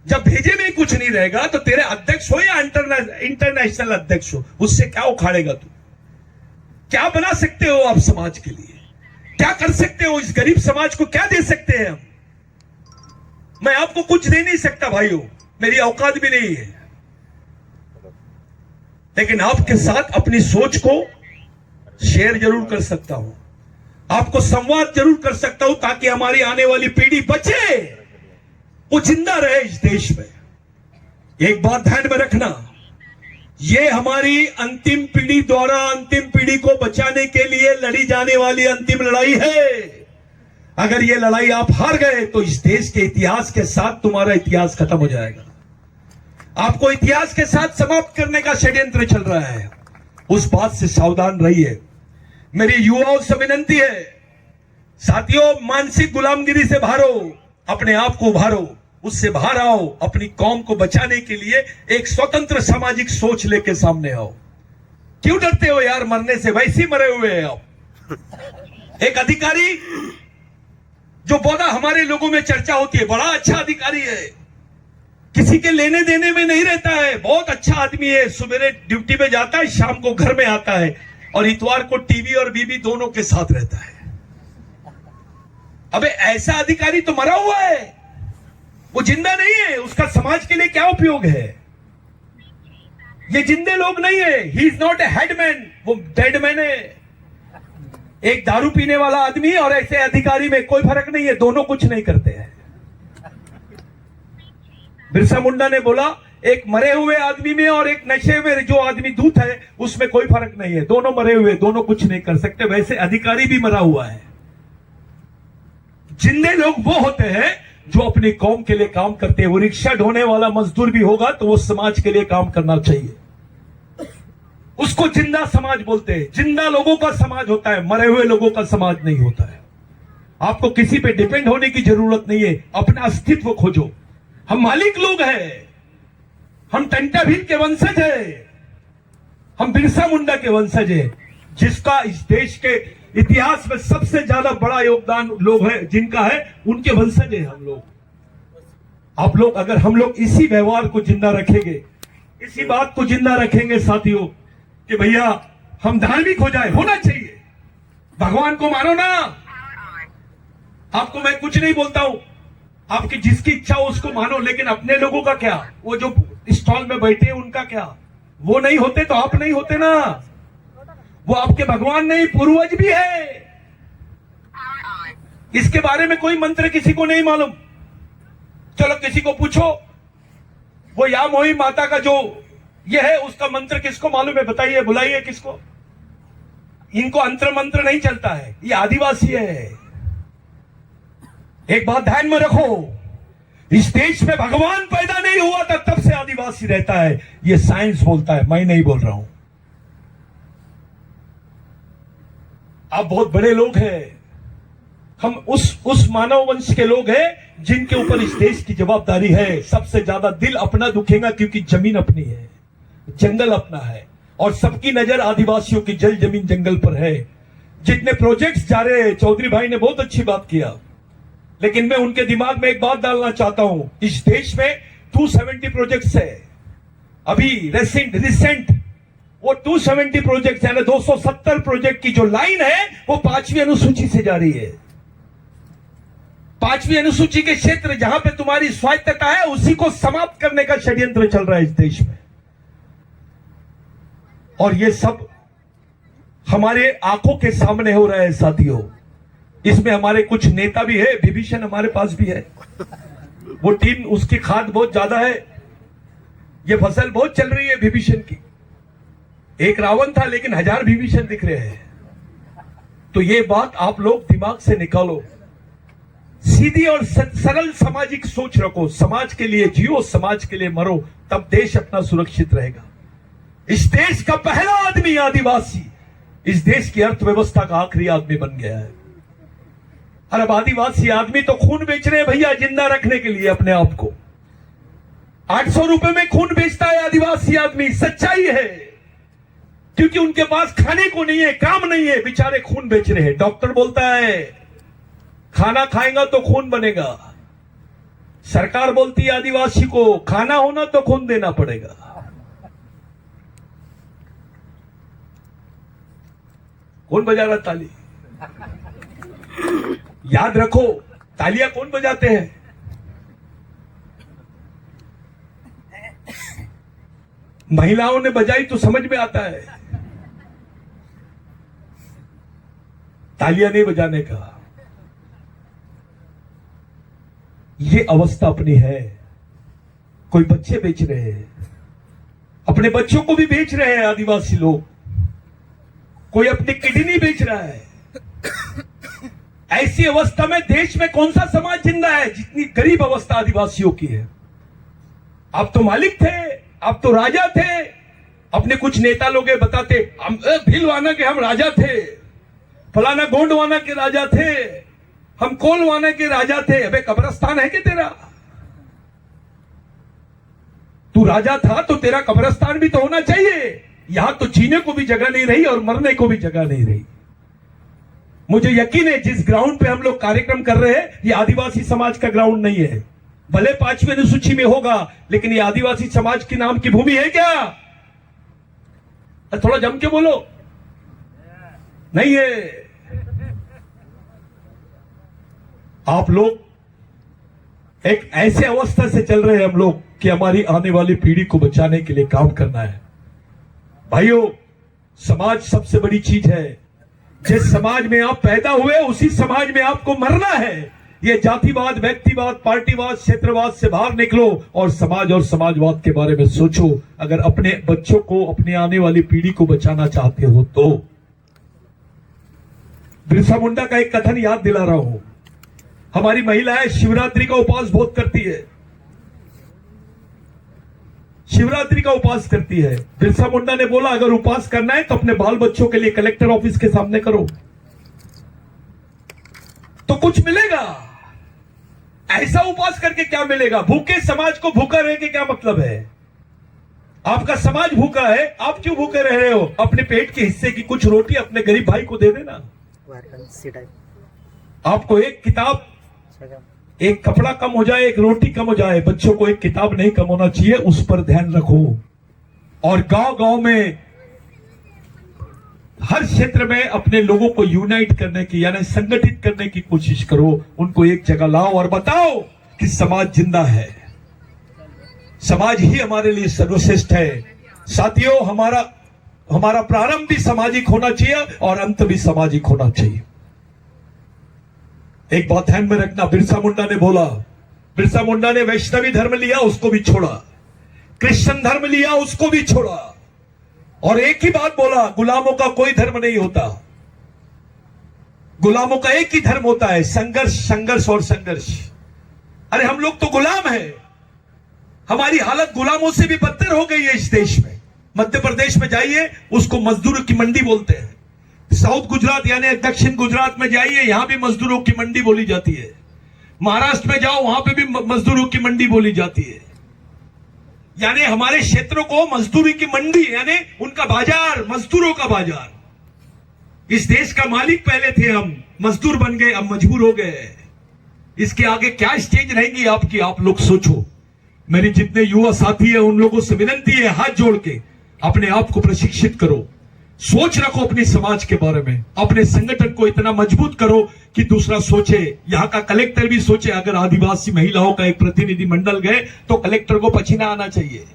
जब भेजे में कुछ नहीं रहेगा तो तेरे अध्यक्ष हो या इंटरनेशनल अध्यक्ष हो, उससे क्या उखाड़ेगा तू? क्या बना सकते हो आप समाज के लिए? क्या कर सकते हो? इस गरीब समाज को क्या दे सकते हैं हम? मैं आपको कुछ दे नहीं सकता भाइयों, मेरी औकात भी नहीं है, लेकिन आपके साथ अपनी सोच को शेयर जरूर कर सकता हूं, आपको संवाद जरूर कर सकता हूं, ताकि हमारी आने वाली पीढ़ी बचे, वो जिंदा रहे इस देश में। एक बात ध्यान में रखना, ये हमारी अंतिम पीढ़ी द्वारा अंतिम पीढ़ी को बचाने के लिए लड़ी जाने वाली अंतिम लड़ाई है। अगर ये लड़ाई आप हार गए तो इस देश के इतिहास के साथ तुम्हारा इतिहास खत्म हो जाएगा। आपको इतिहास के साथ समाप्त करने का षड्यंत्र चल रहा है, उस बात से सावधान रहिए। मेरी युवाओं से विनती है, साथियों, मानसिक गुलामगिरी से बाहर हो, अपने आप को उभारो, उससे बाहर आओ, अपनी कौम को बचाने के लिए एक स्वतंत्र सामाजिक सोच लेके सामने आओ। क्यों डरते हो यार मरने से? वैसे ही मरे हुए हैं आप। एक अधिकारी जो बोला हमारे लोगों में चर्चा होती है, बड़ा अच्छा अधिकारी है, किसी के लेने देने में नहीं रहता है, बहुत अच्छा आदमी है, सुबह ड्यूटी पे जाता है, शाम को घर में आता है, और इतवार को टीवी और बीबी दोनों के साथ रहता है। अबे ऐसा अधिकारी तो मरा हुआ है, वो जिंदा नहीं है, उसका समाज के लिए क्या उपयोग है? ये जिंदे लोग नहीं है। He is not a headman, वो डेडमैन है। एक दारू पीने वाला आदमी और ऐसे अधिकारी में कोई फर्क नहीं है, दोनों कुछ नहीं करते हैं। बिरसा मुंडा ने बोला एक मरे हुए आदमी में और एक नशे में जो आदमी दूत है उसमें कोई फर्क नहीं है, दोनों मरे हुए, दोनों कुछ नहीं कर सकते। वैसे अधिकारी भी मरा हुआ है। जिंदे लोग वो होते हैं जो अपनी कौम के लिए काम करते हैं। वो रिक्शा ढोने वाला मजदूर भी होगा तो वो समाज के लिए काम करना चाहिए, उसको जिंदा समाज बोलते हैं। जिंदा लोगों का समाज होता है, मरे हुए लोगों का समाज नहीं होता है। आपको किसी पे डिपेंड होने की जरूरत नहीं है, अपना अस्तित्व खोजो। हम मालिक लोग हैं, हम टंटा भील के वंशज हैं, हम बिरसा मुंडा के वंशज हैं, जिसका इस देश के इतिहास में सबसे ज्यादा बड़ा योगदान लोग हैं, जिनका है, उनके वंशज हैं हम लोग। आप लोग, अगर हम लोग इसी व्यवहार को जिंदा रखेंगे, इसी बात को जिंदा रखेंगे साथियों, कि भैया हम धार्मिक हो जाए, होना चाहिए, भगवान को मानो ना। आपको मैं कुछ नहीं बोलता हूं, आपकी जिसकी इच्छा हो उसको मानो, लेकिन अपने लोगों का क्या? वो जो स्टॉल में बैठे हैं उनका क्या? वो नहीं होते तो आप नहीं होते ना। वो आपके भगवान नहीं, पूर्वज भी है। इसके बारे में कोई मंत्र किसी को नहीं मालूम। चलो किसी को पूछो, वो या मोही माता का जो ये है उसका मंत्र किसको मालूम है? बताइए, बुलाइए किसको। इनको अंतर मंत्र नहीं चलता है, ये आदिवासी है। एक बात ध्यान में रखो, इस देश में भगवान पैदा नहीं हुआ था तब से आदिवासी रहता है, ये साइंस बोलता है, मैं नहीं बोल रहा हूं। आप बहुत बड़े लोग हैं, हम उस मानव वंश के लोग हैं जिनके ऊपर इस देश की जवाबदारी है। सबसे ज्यादा दिल अपना दुखेगा क्योंकि जमीन अपनी है, जंगल अपना है, और सबकी नजर आदिवासियों की जल जमीन जंगल पर है। जितने प्रोजेक्ट्स जा रहे हैं, चौधरी भाई ने बहुत अच्छी बात किया, लेकिन मैं उनके दिमाग में एक बात डालना चाहता हूं। इस देश में 270 प्रोजेक्ट्स है। अभी रिसेंट वो 270 प्रोजेक्ट यानी 270 प्रोजेक्ट की जो लाइन है वो 5वीं अनुसूची से जा रही है। 5वीं अनुसूची के क्षेत्र जहां पे तुम्हारी स्वायत्तता है उसी को समाप्त करने का षड्यंत्र चल रहा है इस देश में, और ये सब हमारे आंखों के सामने हो रहा है साथियों। इसमें हमारे कुछ नेता भी है, विभीषण हमारे पास भी है, वो टीम उसकी खाद बहुत ज्यादा है, ये फसल बहुत चल रही है विभीषण की। एक रावण था लेकिन 1000 विभीषण दिख रहे हैं। तो ये बात आप लोग दिमाग से निकालो, सीधी और सरल सामाजिक सोच रखो, समाज के लिए जियो, समाज के लिए मरो, तब देश अपना सुरक्षित रहेगा। इस देश का पहला आदमी आदिवासी इस देश की अर्थव्यवस्था का आखिरी आदमी बन गया है। और अब आदिवासी आदमी तो खून बेच रहे हैं भैया जिंदा रखने के लिए अपने आप को। 800 रुपए में खून बेचता है आदिवासी आदमी, सच्चाई है, क्योंकि उनके पास खाने को नहीं है, काम नहीं है, बेचारे खून बेच रहे हैं। डॉक्टर बोलता है खाना खाएगा तो खून बनेगा, सरकार बोलती है आदिवासी को खाना होना तो खून देना पड़ेगा। कौन बजा रहा ताली? याद रखो, तालियां कौन बजाते हैं? महिलाओं ने बजाई तो समझ में आता है, तालियां नहीं बजाने का। ये अवस्था अपनी है। कोई बच्चे बेच रहे हैं, अपने बच्चों को भी बेच रहे हैं आदिवासी लोग, कोई अपनी किडनी बेच रहा है। ऐसी अवस्था में देश में कौन सा समाज जिंदा है जितनी गरीब अवस्था आदिवासियों की है। आप तो मालिक थे, आप तो राजा थे। अपने कुछ नेता लोग बताते हम भीलवाना के हम राजा थे, फलाना गोंडवाना के राजा थे, हम कोलवाना के राजा थे। अबे कब्रिस्तान है कि तेरा? तू राजा था तो तेरा कब्रिस्तान भी तो होना चाहिए। यहां तो जीने को भी जगह नहीं रही और मरने को भी जगह नहीं रही। मुझे यकीन है जिस ग्राउंड पे हम लोग कार्यक्रम कर रहे हैं ये आदिवासी समाज का ग्राउंड नहीं है। भले 5वीं अनुसूची में होगा, लेकिन ये आदिवासी समाज के नाम की भूमि है क्या? थोड़ा जम के बोलो, नहीं है। आप लोग एक ऐसे अवस्था से चल रहे हैं हम लोग कि हमारी आने वाली पीढ़ी को बचाने के लिए काम करना है। भाइयों, समाज सबसे बड़ी चीज है। जिस समाज में आप पैदा हुए उसी समाज में आपको मरना है। ये जातिवाद, व्यक्तिवाद, पार्टीवाद, क्षेत्रवाद से बाहर निकलो और समाज और समाजवाद के बारे में सोचो। अगर अपने बच्चों को, अपने आने वाली पीढ़ी को बचाना चाहते हो तो। बिरसा मुंडा का एक कथन याद दिला रहा हूं। हमारी महिलाएं शिवरात्रि का उपवास बहुत करती है, शिवरात्रि का उपवास करती है। बिरसा मुंडा ने बोला अगर उपवास करना है तो अपने बाल बच्चों के लिए कलेक्टर ऑफिस के सामने करो तो कुछ मिलेगा। ऐसा उपवास करके क्या मिलेगा? भूखे समाज को भूखा रह के क्या मतलब है? आपका समाज भूखा है, आप क्यों भूखे रह रहे हो? अपने पेट के हिस्से की कुछ रोटी अपने गरीब भाई को दे देना। आपको एक किताब, एक कपड़ा कम हो जाए, एक रोटी कम हो जाए, बच्चों को एक किताब नहीं कम होना चाहिए, उस पर ध्यान रखो। और गांव गांव में, हर क्षेत्र में अपने लोगों को यूनाइट करने की, यानी संगठित करने की कोशिश करो। उनको एक जगह लाओ और बताओ कि समाज जिंदा है, समाज ही हमारे लिए सर्वश्रेष्ठ है। साथियों, हमारा प्रारंभ भी सामाजिक होना चाहिए और अंत भी सामाजिक होना चाहिए। एक बात ध्यान में रखना, बिरसा मुंडा ने बोला, बिरसा मुंडा ने वैष्णवी धर्म लिया, उसको भी छोड़ा, क्रिश्चियन धर्म लिया, उसको भी छोड़ा, और एक ही बात बोला, गुलामों का कोई धर्म नहीं होता, गुलामों का एक ही धर्म होता है, संघर्ष, संघर्ष और संघर्ष। अरे हम लोग तो गुलाम है, हमारी हालत गुलामों से भी बदतर हो गई है इस देश में। मध्य प्रदेश में जाइए, उसको मजदूरों की मंडी बोलते हैं। साउथ गुजरात यानी दक्षिण गुजरात में जाइए, यहां भी मजदूरों की मंडी बोली जाती है। महाराष्ट्र में जाओ, वहां पे भी मजदूरों की मंडी बोली जाती है। यानी हमारे क्षेत्रों को मजदूरी की मंडी यानी उनका बाजार, मजदूरों का बाजार। इस देश का मालिक पहले थे हम, मजदूर बन गए, अब मजबूर हो गए। इसके आगे क्या स्टेज रहेगी आपकी, आप लोग सोचो। मेरे जितने युवा साथी हैं उन लोगों से विनती है, हाथ जोड़ के अपने आप को प्रशिक्षित करो, सोच रखो अपने समाज के बारे में, अपने संगठन को इतना मजबूत करो कि दूसरा सोचे। यहां का कलेक्टर भी सोचे, अगर आदिवासी महिलाओं का एक प्रतिनिधि मंडल गए तो कलेक्टर को पसीना आना चाहिए।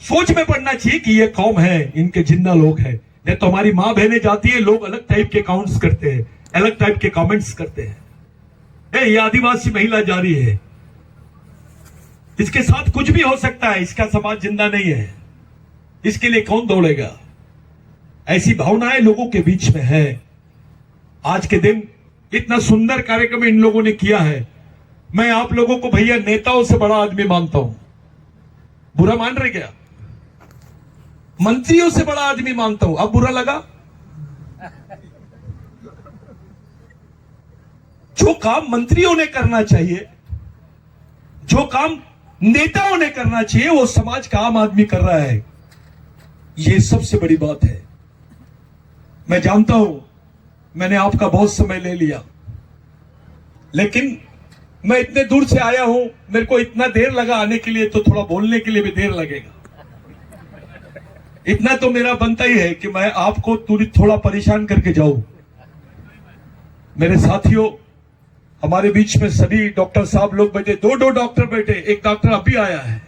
सोच में पड़ना चाहिए कि ये कौम है, इनके जिंदा लोग हैं। नहीं तो हमारी मां बहनें जाती है, लोग अलग टाइप के काउंट्स करते हैं, अलग टाइप के कमेंट्स करते हैं। ये आदिवासी महिला जा रही है, इसके साथ कुछ भी हो सकता है, इसका समाज जिंदा नहीं है, इसके लिए कौन दौड़ेगा? ऐसी भावनाएं लोगों के बीच में है। आज के दिन इतना सुंदर कार्यक्रम इन लोगों ने किया है। मैं आप लोगों को भैया नेताओं से बड़ा आदमी मानता हूं, बुरा मान रहे क्या? मंत्रियों से बड़ा आदमी मानता हूं, अब बुरा लगा? जो काम मंत्रियों ने करना चाहिए, जो काम नेताओं ने करना चाहिए, वो समाज का आम आदमी कर रहा है। ये सबसे बड़ी बात है। मैं जानता हूं मैंने आपका बहुत समय ले लिया, लेकिन मैं इतने दूर से आया हूं, मेरे को इतना देर लगा आने के लिए, तो थोड़ा बोलने के लिए भी देर लगेगा। इतना तो मेरा बनता ही है कि मैं आपको थोड़ा परेशान करके जाऊं। मेरे साथियों, हमारे बीच में सभी डॉक्टर साहब लोग बैठे, दो डॉक्टर बैठे, एक डॉक्टर अभी आया है।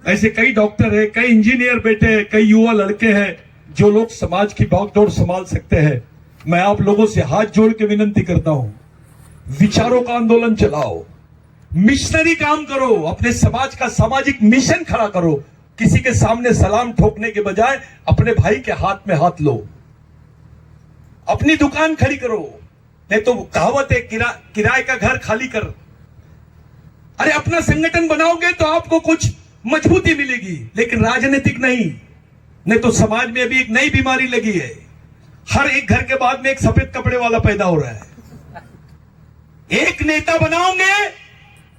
ऐसे कई डॉक्टर है, कई इंजीनियर बैठे हैं, कई युवा लड़के हैं जो लोग समाज की भागदौड़ संभाल सकते हैं। मैं आप लोगों से हाथ जोड़ के विनती करता हूं, विचारों का आंदोलन चलाओ, मिशनरी काम करो, अपने समाज का सामाजिक मिशन खड़ा करो। किसी के सामने सलाम ठोकने के बजाय अपने भाई के हाथ में हाथ लो, अपनी दुकान खड़ी करो। नहीं तो कहावत है, किराए का घर खाली कर। अरे अपना संगठन बनाओगे तो आपको कुछ मजबूती मिलेगी, लेकिन राजनीतिक नहीं तो समाज में अभी एक नई बीमारी लगी है। हर एक घर के बाद में एक सफेद कपड़े वाला पैदा हो रहा है। एक नेता बनाओगे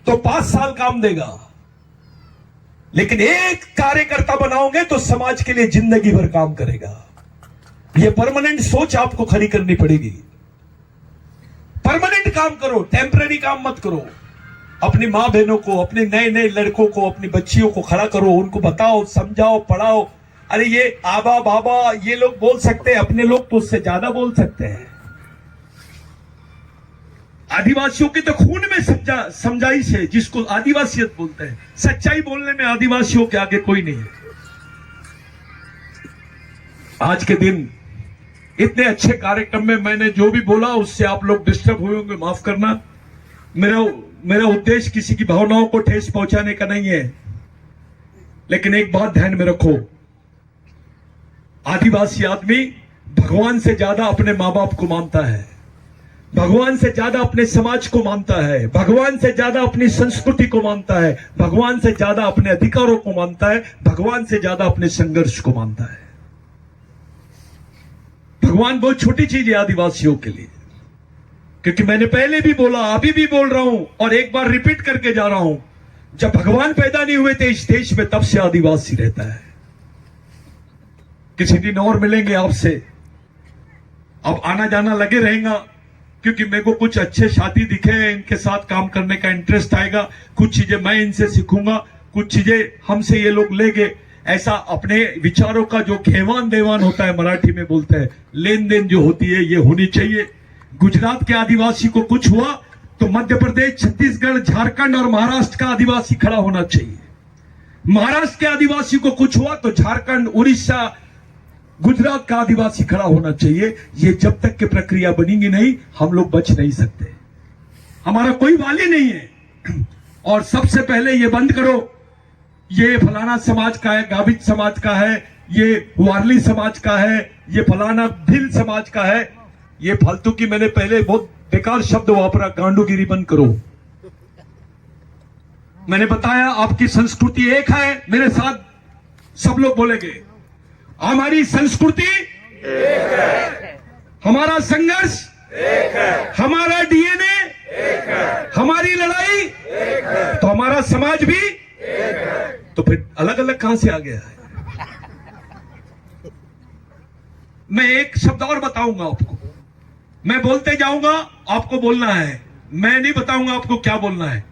तो 5 साल काम देगा, लेकिन एक कार्यकर्ता बनाओगे तो समाज के लिए जिंदगी भर काम करेगा। यह परमानेंट सोच आपको खड़ी करनी पड़ेगी। परमानेंट काम करो, टेम्पररी काम मत करो। अपनी मां बहनों को, अपने नए नए लड़कों को, अपनी बच्चियों को खड़ा करो, उनको बताओ, समझाओ, पढ़ाओ। अरे ये आबा बाबा ये लोग बोल सकते हैं, अपने लोग तो उससे ज्यादा बोल सकते हैं। आदिवासियों के तो खून में समझाइश है, जिसको आदिवासियत बोलते हैं। सच्चाई बोलने में आदिवासियों के आगे कोई नहीं है। आज के दिन इतने अच्छे कार्यक्रम में मैंने जो भी बोला उससे आप लोग डिस्टर्ब हुए होंगे, माफ करना। मेरा उद्देश्य किसी की भावनाओं को ठेस पहुंचाने का नहीं है, लेकिन एक बात ध्यान में रखो, आदिवासी आदमी भगवान से ज्यादा अपने मां बाप को मानता है, भगवान से ज्यादा अपने समाज को मानता है, भगवान से ज्यादा अपनी संस्कृति को मानता है, भगवान से ज्यादा अपने अधिकारों को मानता है, भगवान से ज्यादा अपने संघर्ष को मानता है। भगवान बहुत छोटी चीज है आदिवासियों के लिए, क्योंकि मैंने पहले भी बोला, अभी भी बोल रहा हूं और एक बार रिपीट करके जा रहा हूं, जब भगवान पैदा नहीं हुए थे इस देश में, तब से आदिवासी रहता है। किसी दिन और मिलेंगे आपसे, अब आना जाना लगे रहेगा, क्योंकि मेरे को कुछ अच्छे साथी दिखे हैं, इनके साथ काम करने का इंटरेस्ट आएगा। कुछ चीजें मैं इनसे सीखूंगा, कुछ चीजें हमसे ये लोग लेंगे। ऐसा अपने विचारों का जो घेवान देवान होता है, मराठी में बोलते हैं, लेन देन जो होती है, ये होनी चाहिए। गुजरात के आदिवासी को कुछ हुआ तो मध्य प्रदेश, छत्तीसगढ़, झारखंड और महाराष्ट्र का आदिवासी खड़ा होना चाहिए। महाराष्ट्र के आदिवासी को कुछ हुआ तो झारखंड, उड़ीसा, गुजरात का आदिवासी खड़ा होना चाहिए। ये जब तक की प्रक्रिया बनेगी नहीं, हम लोग बच नहीं सकते। हमारा कोई वाली नहीं है। और सबसे पहले ये बंद करो, ये फलाना समाज का है, गावित समाज का है, ये वारली समाज का है, ये फलाना भिल समाज का है। ये फालतू की मैंने पहले बहुत बेकार शब्द वापरा, गांडूगिरी बंद करो। मैंने बताया आपकी संस्कृति एक है, मेरे साथ सब लोग बोलेंगे हमारी संस्कृति एक है, हमारा संघर्ष एक है, हमारा डीएनए एक है, हमारी लड़ाई एक है, तो हमारा समाज भी एक है। तो फिर अलग अलग कहां से आ गया है? मैं एक शब्द और बताऊंगा आपको, मैं बोलते जाऊंगा, आपको बोलना है, मैं नहीं बताऊंगा आपको क्या बोलना है।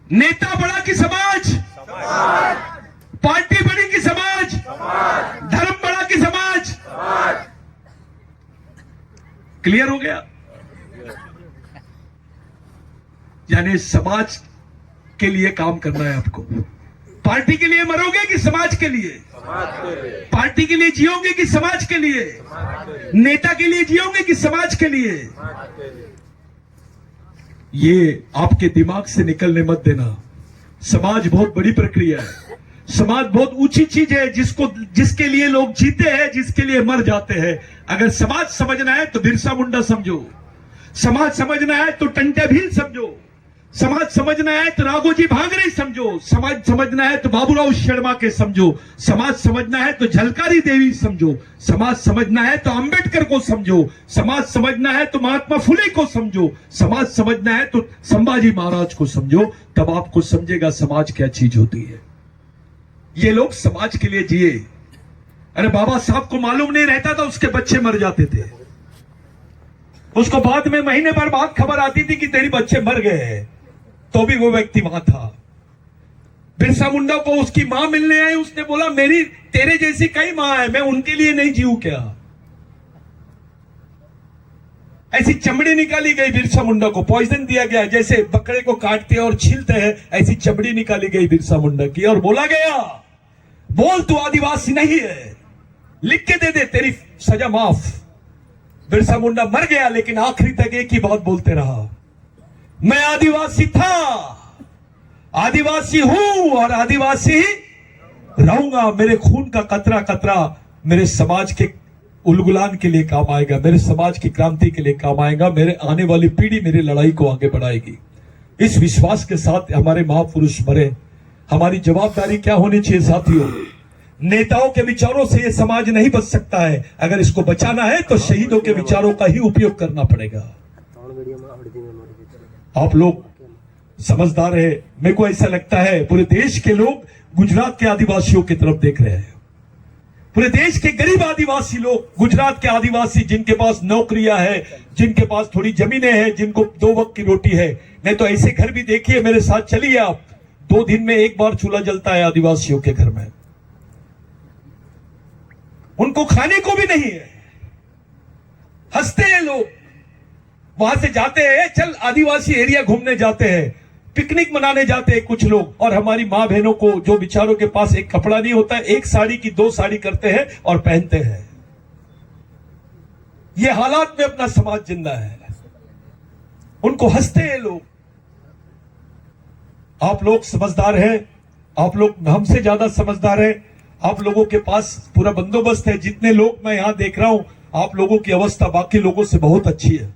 नेता बड़ा कि समाज, पार्टी बड़ी कि समाज, धर्म बड़ा कि समाज, क्लियर हो गया? यानी समाज के लिए काम करना है आपको। पार्टी के लिए मरोगे कि समाज के लिए? पार्टी के लिए जियोगे कि समाज के लिए? नेता के लिए जियोगे कि समाज के लिए? ये आपके दिमाग से निकलने मत देना। समाज बहुत बड़ी प्रक्रिया है, समाज बहुत ऊंची चीज है, जिसके लिए लोग जीते हैं, जिसके लिए मर जाते हैं। अगर समाज समझना है तो बिरसा मुंडा समझो, समाज समझना है तो टंटे भील समझो, समाज समझना है तो राघोजी भांगरे समझो, समाज समझना है तो बाबूराव शर्मा के समझो, समाज समझना है तो झलकारी देवी समझो, समाज समझना है तो अंबेडकर को समझो, समाज समझना है तो महात्मा फुले को समझो, समाज समझना है तो संभाजी महाराज को समझो। तब आपको समझेगा समाज क्या चीज होती है। ये लोग समाज के लिए जिए। अरे बाबा साहब को मालूम नहीं रहता था, उसके बच्चे मर जाते थे, उसको बाद में महीने भर बाद खबर आती थी कि तेरी बच्चे मर गए हैं, तो भी वो व्यक्ति वहां था। बिरसा मुंडा को उसकी मां मिलने आई, उसने बोला मेरी तेरे जैसी कई मां है, मैं उनके लिए नहीं जीऊं क्या? ऐसी चमड़ी निकाली गई बिरसा मुंडा को, पॉइजन दिया गया, जैसे बकरे को काटते और छीलते हैं ऐसी चमड़ी निकाली गई बिरसा मुंडा की, और बोला गया बोल तू आदिवासी नहीं है, लिख के दे दे तेरी सजा माफ। बिरसा मुंडा मर गया, लेकिन आखिरी तक एक ही बात बोलते रहा, मैं आदिवासी था, आदिवासी हूं और आदिवासी ही रहूंगा। मेरे खून का कतरा कतरा मेरे समाज के उलगुलान के लिए काम आएगा, मेरे समाज की क्रांति के लिए काम आएगा, मेरे आने वाली पीढ़ी मेरी लड़ाई को आगे बढ़ाएगी। इस विश्वास के साथ हमारे महापुरुष मरे। हमारी जवाबदारी क्या होनी चाहिए साथियों? नेताओं के विचारों से यह समाज नहीं बच सकता है। अगर इसको बचाना है तो शहीदों के विचारों का ही उपयोग करना पड़ेगा। आप लोग समझदार है। मेरे को ऐसा लगता है पूरे देश के लोग गुजरात के आदिवासियों की तरफ देख रहे हैं। पूरे देश के गरीब आदिवासी लोग, गुजरात के आदिवासी जिनके पास नौकरियां है, जिनके पास थोड़ी जमीनें हैं, जिनको 2 वक्त की रोटी है। नहीं तो ऐसे घर भी देखिए, मेरे साथ चलिए आप, 2 दिन में 1 बार चूल्हा जलता है आदिवासियों के घर में। उनको खाने को भी नहीं है। हंसते हैं लोग, वहां से जाते हैं, चल आदिवासी एरिया घूमने जाते हैं, पिकनिक मनाने जाते हैं कुछ लोग, और हमारी मां बहनों को जो बेचारों के पास एक कपड़ा नहीं होता है, 1 साड़ी की 2 साड़ी करते हैं और पहनते हैं। ये हालात में अपना समाज जिंदा है। उनको हंसते हैं लोग। आप लोग समझदार हैं, आप लोग हमसे ज्यादा समझदार हैं। आप लोगों के पास पूरा बंदोबस्त है। जितने लोग मैं यहां देख रहा हूं, आप लोगों की अवस्था बाकी लोगों से बहुत अच्छी है।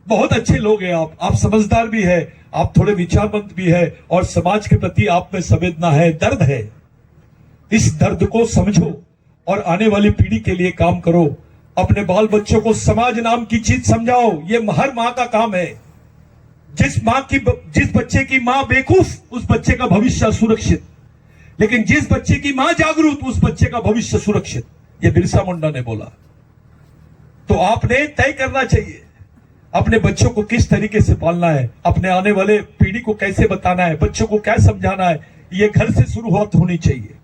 बहुत अच्छे लोग हैं आप समझदार भी है, आप थोड़े विचारवंत भी है, और समाज के प्रति आप में संवेदना है, दर्द है। इस दर्द को समझो और आने वाली पीढ़ी के लिए काम करो। अपने बाल बच्चों को समाज नाम की चीज समझाओ। ये हर मां का काम है। जिस बच्चे की मां बेवकूफ, उस बच्चे का भविष्य सुरक्षित, लेकिन जिस बच्चे की मां जागरूक, उस बच्चे का भविष्य सुरक्षित। ये बिरसा मुंडा ने बोला। तो आपने तय करना चाहिए अपने बच्चों को किस तरीके से पालना है, अपने आने वाले पीढ़ी को कैसे बताना है, बच्चों को क्या समझाना है। ये घर से शुरुआत होनी चाहिए,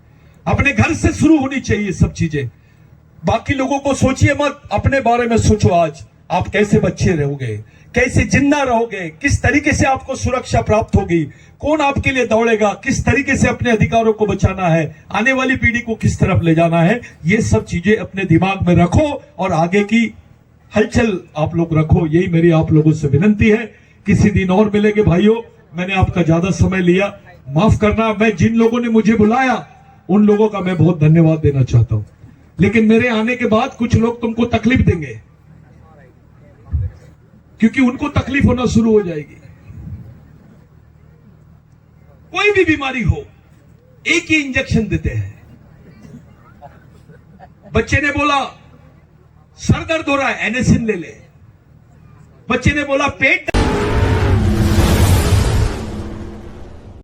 अपने घर से शुरू होनी चाहिए सब चीजें। बाकी लोगों को सोचिए मत, अपने बारे में सोचो। आज आप कैसे बच्चे रहोगे, कैसे जिंदा रहोगे, किस तरीके से आपको सुरक्षा प्राप्त होगी, कौन आपके लिए दौड़ेगा, किस तरीके से अपने अधिकारों को बचाना है, आने वाली पीढ़ी को किस तरफ ले जाना है। ये सब चीजें अपने दिमाग में रखो और आगे की हलचल आप लोग रखो। यही मेरी आप लोगों से विनंती है। किसी दिन और मिलेंगे भाइयों। मैंने आपका ज्यादा समय लिया, माफ करना। मैं जिन लोगों ने मुझे बुलाया उन लोगों का मैं बहुत धन्यवाद देना चाहता हूं, लेकिन मेरे आने के बाद कुछ लोग तुमको तकलीफ देंगे। क्योंकि उनको तकलीफ होना शुरू हो जाएगी। कोई भी बीमारी हो, एक ही इंजेक्शन देते हैं। बच्चे ने बोला सर दर्द हो रहा है, एनेसिन ले ले। बच्चे ने बोला पेट